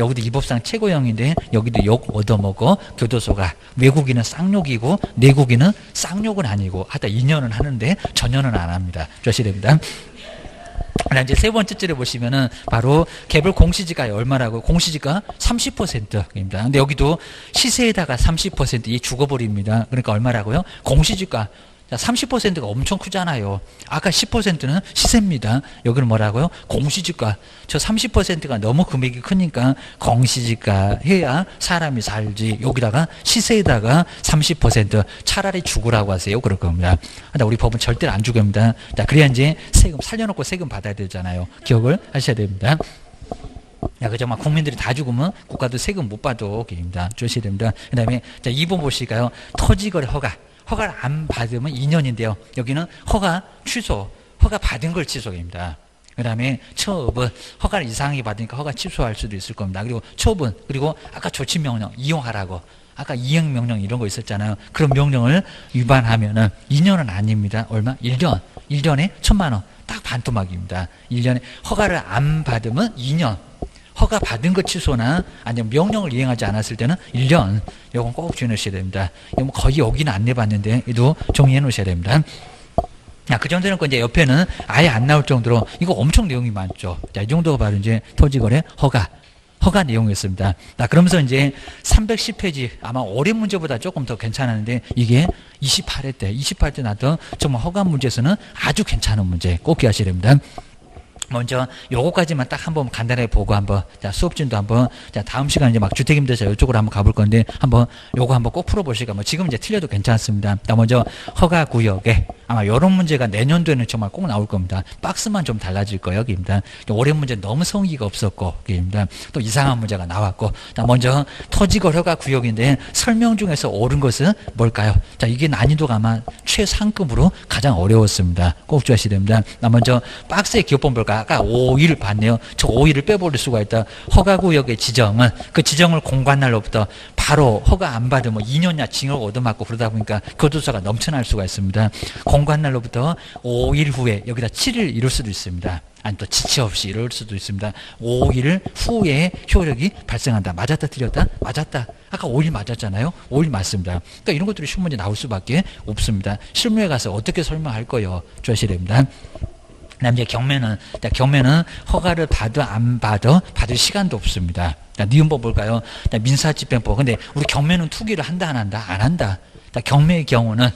여기도 이법상 최고형인데 여기도 욕 얻어먹어 교도소가. 외국인은 쌍욕이고 내국인은 쌍욕은 아니고 하다 2년은 하는데 전년은 안 합니다. 조심해야 됩니다. 이제 세 번째 줄에 보시면은 바로 개별 공시지가에 얼마라고? 공시지가 30%입니다. 근데 여기도 시세에다가 30%이 죽어버립니다. 그러니까 얼마라고요? 공시지가. 자, 30%가 엄청 크잖아요. 아까 10%는 시세입니다. 여기는 뭐라고요? 공시지가. 저 30%가 너무 금액이 크니까 공시지가 해야 사람이 살지. 여기다가 시세에다가 30% 차라리 죽으라고 하세요. 그럴 겁니다. 근데 우리 법은 절대로 안 죽입니다. 자, 그래야 이제 세금 살려놓고 세금 받아야 되잖아요. 기억을 하셔야 됩니다. 야, 그 정말 국민들이 다 죽으면 국가도 세금 못 받아. 입니다. 조심해야 됩니다. 그 다음에 자, 2번 보실까요? 토지거래 허가. 허가를 안 받으면 2년인데요. 여기는 허가 취소, 허가 받은 걸 취소입니다. 그 다음에 처분, 허가를 이상하게 받으니까 허가 취소할 수도 있을 겁니다. 그리고 처분, 그리고 아까 조치명령 이용하라고 아까 이행명령 이런 거 있었잖아요. 그런 명령을 위반하면은 2년은 아닙니다. 얼마? 1년. 1년에 1,000만 원. 딱 반토막입니다. 1년에 허가를 안 받으면 2년. 허가 받은 것 취소나 아니면 명령을 이행하지 않았을 때는 1년. 이건 꼭 주의하셔야 됩니다. 이거 뭐 거의 여기는 안 내봤는데 이도 정리해 놓으셔야 됩니다. 자, 그 정도는 이제 옆에는 아예 안 나올 정도로 이거 엄청 내용이 많죠. 자, 이 정도가 바로 이제 토지거래 허가 내용이었습니다. 자, 그러면서 이제 310페이지 아마 올해 문제보다 조금 더 괜찮았는데 이게 28회 때 나왔던 정말 허가 문제에서는 아주 괜찮은 문제 꼭 기하셔야 됩니다. 먼저 요거까지만 딱 한번 간단하게 보고 한번 자 수업진도 한번 자 다음 시간 이제 막 주택임대차 이쪽으로 한번 가볼 건데 한번 요거 한번 꼭 풀어보시고 뭐 지금 이제 틀려도 괜찮습니다. 자 먼저 허가구역에 아마 요런 문제가 내년도에는 정말 꼭 나올 겁니다. 박스만 좀 달라질 거예요. 여기입니다. 올해 문제 너무 성의가 없었고 여기입니다. 또 이상한 문제가 나왔고 자 먼저 토지거래 허가구역인데 설명 중에서 옳은 것은 뭘까요? 자 이게 난이도가 아마 최상급으로 가장 어려웠습니다. 꼭 주의하셔야 됩니다. 자 먼저 박스의 기업번 볼까요? 아까 5일 봤네요. 저 5일을 빼버릴 수가 있다. 허가구역의 지정은 그 지정을 공고한 날로부터 바로 허가 안 받으면 2년야 징역 얻어맞고 그러다 보니까 교도소가 넘쳐날 수가 있습니다. 공고한 날로부터 5일 후에 여기다 7일 이룰 수도 있습니다. 아니 또 지체 없이 이럴 수도 있습니다. 5일 후에 효력이 발생한다. 맞았다 틀렸다? 맞았다. 아까 5일 맞았잖아요. 5일 맞습니다. 그러니까 이런 것들이 시험 문제 나올 수밖에 없습니다. 실무에 가서 어떻게 설명할 거예요? 주셔야 됩니다. 그다음 이제 경매는 허가를 안 받을 시간도 없습니다. 자, 니은법 볼까요? 자, 민사집행법. 근데 우리 경매는 투기를 한다 안 한다? 안 한다. 자, 경매의 경우는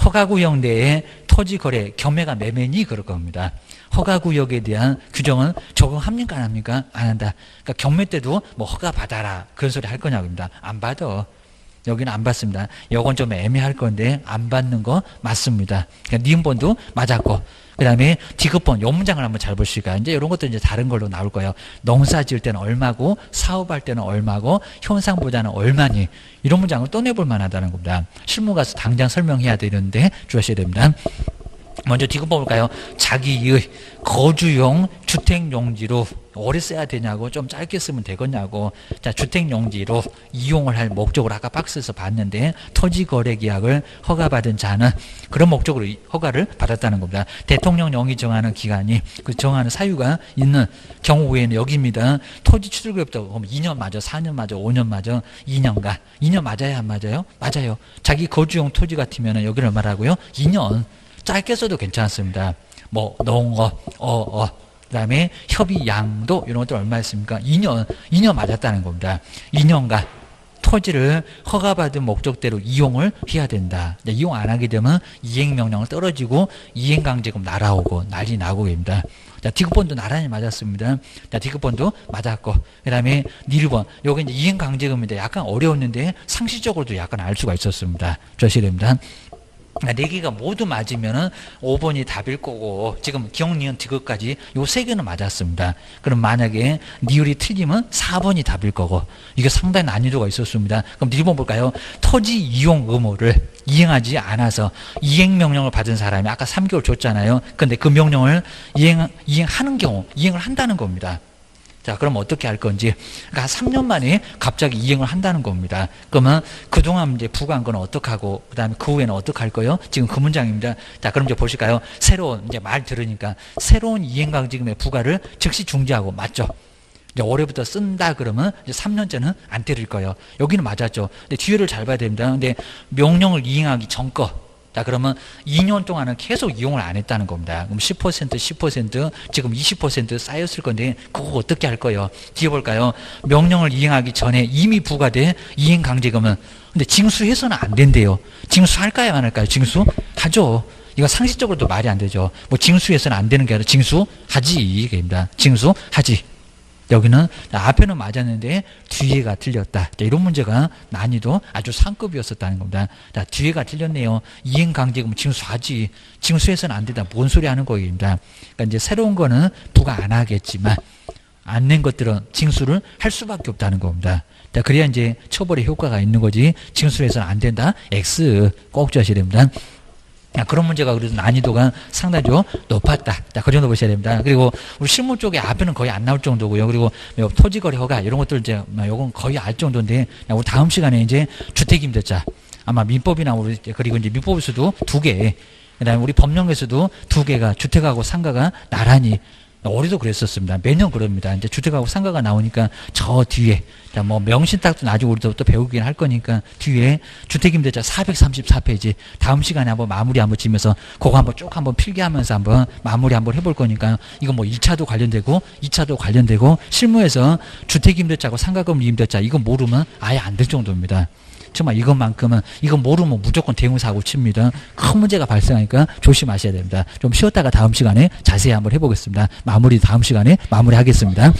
허가구역 내에 토지거래 경매가 매매니 그럴 겁니다. 허가구역에 대한 규정은 적용합니까 안 합니까? 안 한다. 그러니까 경매 때도 뭐 허가 받아라 그런 소리 할 거냐고입니다. 안 받아. 여기는 안 받습니다. 요건 좀 애매할 건데 안 받는 거 맞습니다. 그러니까 니은번도 맞았고 그 다음에 디귿번 요 문장을 한번 잘 보시니까 이제 이런 것도 이제 다른 걸로 나올 거예요. 농사 지을 때는 얼마고 사업할 때는 얼마고 현상보다는 얼마니 이런 문장을 또 내볼 만하다는 겁니다. 실무 가서 당장 설명해야 되는데 주의하셔야 됩니다. 먼저 디귿번 볼까요? 자기의 거주용 주택용지로 오래 써야 되냐고 좀 짧게 쓰면 되겠냐고 자 주택용지로 이용을 할 목적으로 아까 박스에서 봤는데 토지거래계약을 허가받은 자는 그런 목적으로 허가를 받았다는 겁니다. 대통령령이 정하는 기간이 그 정하는 사유가 있는 경우 외에는 여기입니다. 토지 취득일부터 2년 맞아 4년 맞아 5년 맞아 2년간 2년 맞아야 안 맞아요? 맞아요. 자기 거주용 토지 같으면 여기를 말하고요 2년 짧게 써도 괜찮습니다. 뭐 농업, 그다음에 협의 양도 이런 것들 얼마였습니까? 2년 맞았다는 겁니다. 2년간 토지를 허가받은 목적대로 이용을 해야 된다. 이용 안 하게 되면 이행명령을 떨어지고 이행강제금 날아오고 난리 나고 입니다. 자, 디귿번도 나란히 맞았습니다. 자, 디귿번도 맞았고, 그 다음에 니르번, 요게 이제 이행강제금인데 약간 어려웠는데 상식적으로도 약간 알 수가 있었습니다. 주셔야 됩니다. 4개가 모두 맞으면은 5번이 답일 거고 지금 기억, 니은, 디귿까지 요 3개는 맞았습니다. 그럼 만약에 니을이 틀리면 4번이 답일 거고 이게 상당히 난이도가 있었습니다. 그럼 1번 볼까요? 토지 이용 의무를 이행하지 않아서 이행명령을 받은 사람이 아까 3개월 줬잖아요. 근데 그 명령을 이행하는 경우 이행을 한다는 겁니다. 자, 그럼 어떻게 할 건지. 그러니까 3년 만에 갑자기 이행을 한다는 겁니다. 그러면 그동안 이제 부과한 건 어떡하고, 그 다음에 그 후에는 어떡할 거예요? 지금 그 문장입니다. 자, 그럼 이제 보실까요? 새로운, 이제 말 들으니까, 새로운 이행강제금의 부과를 즉시 중지하고, 맞죠? 이제 올해부터 쓴다 그러면 이제 3년째는 안 때릴 거예요. 여기는 맞았죠. 근데 뒤를 잘 봐야 됩니다. 근데 명령을 이행하기 전 거. 자, 그러면 2년 동안은 계속 이용을 안 했다는 겁니다. 그럼 10%, 지금 20% 쌓였을 건데, 그거 어떻게 할 거예요? 뒤에 볼까요? 명령을 이행하기 전에 이미 부과된 이행강제금은, 근데 징수해서는 안 된대요. 징수할까요? 안 할까요? 징수하죠. 이거 상식적으로도 말이 안 되죠. 뭐 징수해서는 안 되는 게 아니라 징수하지. 이게입니다. 징수하지. 여기는 앞에는 맞았는데 뒤에가 틀렸다. 자, 이런 문제가 난이도 아주 상급이었었다는 겁니다. 자, 뒤에가 틀렸네요. 이행강제금 징수하지. 징수해서는 안 된다. 뭔 소리 하는 거입니다. 그러니까 이제 새로운 거는 부과 안 하겠지만 안 낸 것들은 징수를 할 수밖에 없다는 겁니다. 자, 그래야 이제 처벌의 효과가 있는 거지. 징수해서는 안 된다. X 꼭 주셔야 됩니다. 그런 문제가 그래도 난이도가 상당히 좀 높았다. 자, 그 정도 보셔야 됩니다. 그리고 우리 실무 쪽에 앞에는 거의 안 나올 정도고요. 그리고 토지거래 허가 이런 것들 이제 요건 거의 알 정도인데 우리 다음 시간에 이제 주택임대차 아마 민법이나 우리 그리고 이제 민법에서도 2개, 그다음에 우리 법령에서도 2개가 주택하고 상가가 나란히 올해도 그랬었습니다. 매년 그럽니다. 이제 주택하고 상가가 나오니까 저 뒤에 뭐 명신딱도 나중에 우리도 또 배우긴 할 거니까 뒤에 주택임대차 434페이지 다음 시간에 한번 마무리 한번 지면서 그거 한번 쭉 한번 필기하면서 한번 마무리 한번 해볼 거니까 이거 뭐 1차도 관련되고 2차도 관련되고 실무에서 주택임대차하고 상가금 임대차 이거 모르면 아예 안 될 정도입니다. 정말 이것만큼은 이거 모르면 무조건 대응사고 칩니다. 큰 문제가 발생하니까 조심하셔야 됩니다. 좀 쉬었다가 다음 시간에 자세히 한번 해보겠습니다. 마무리 다음 시간에 마무리하겠습니다.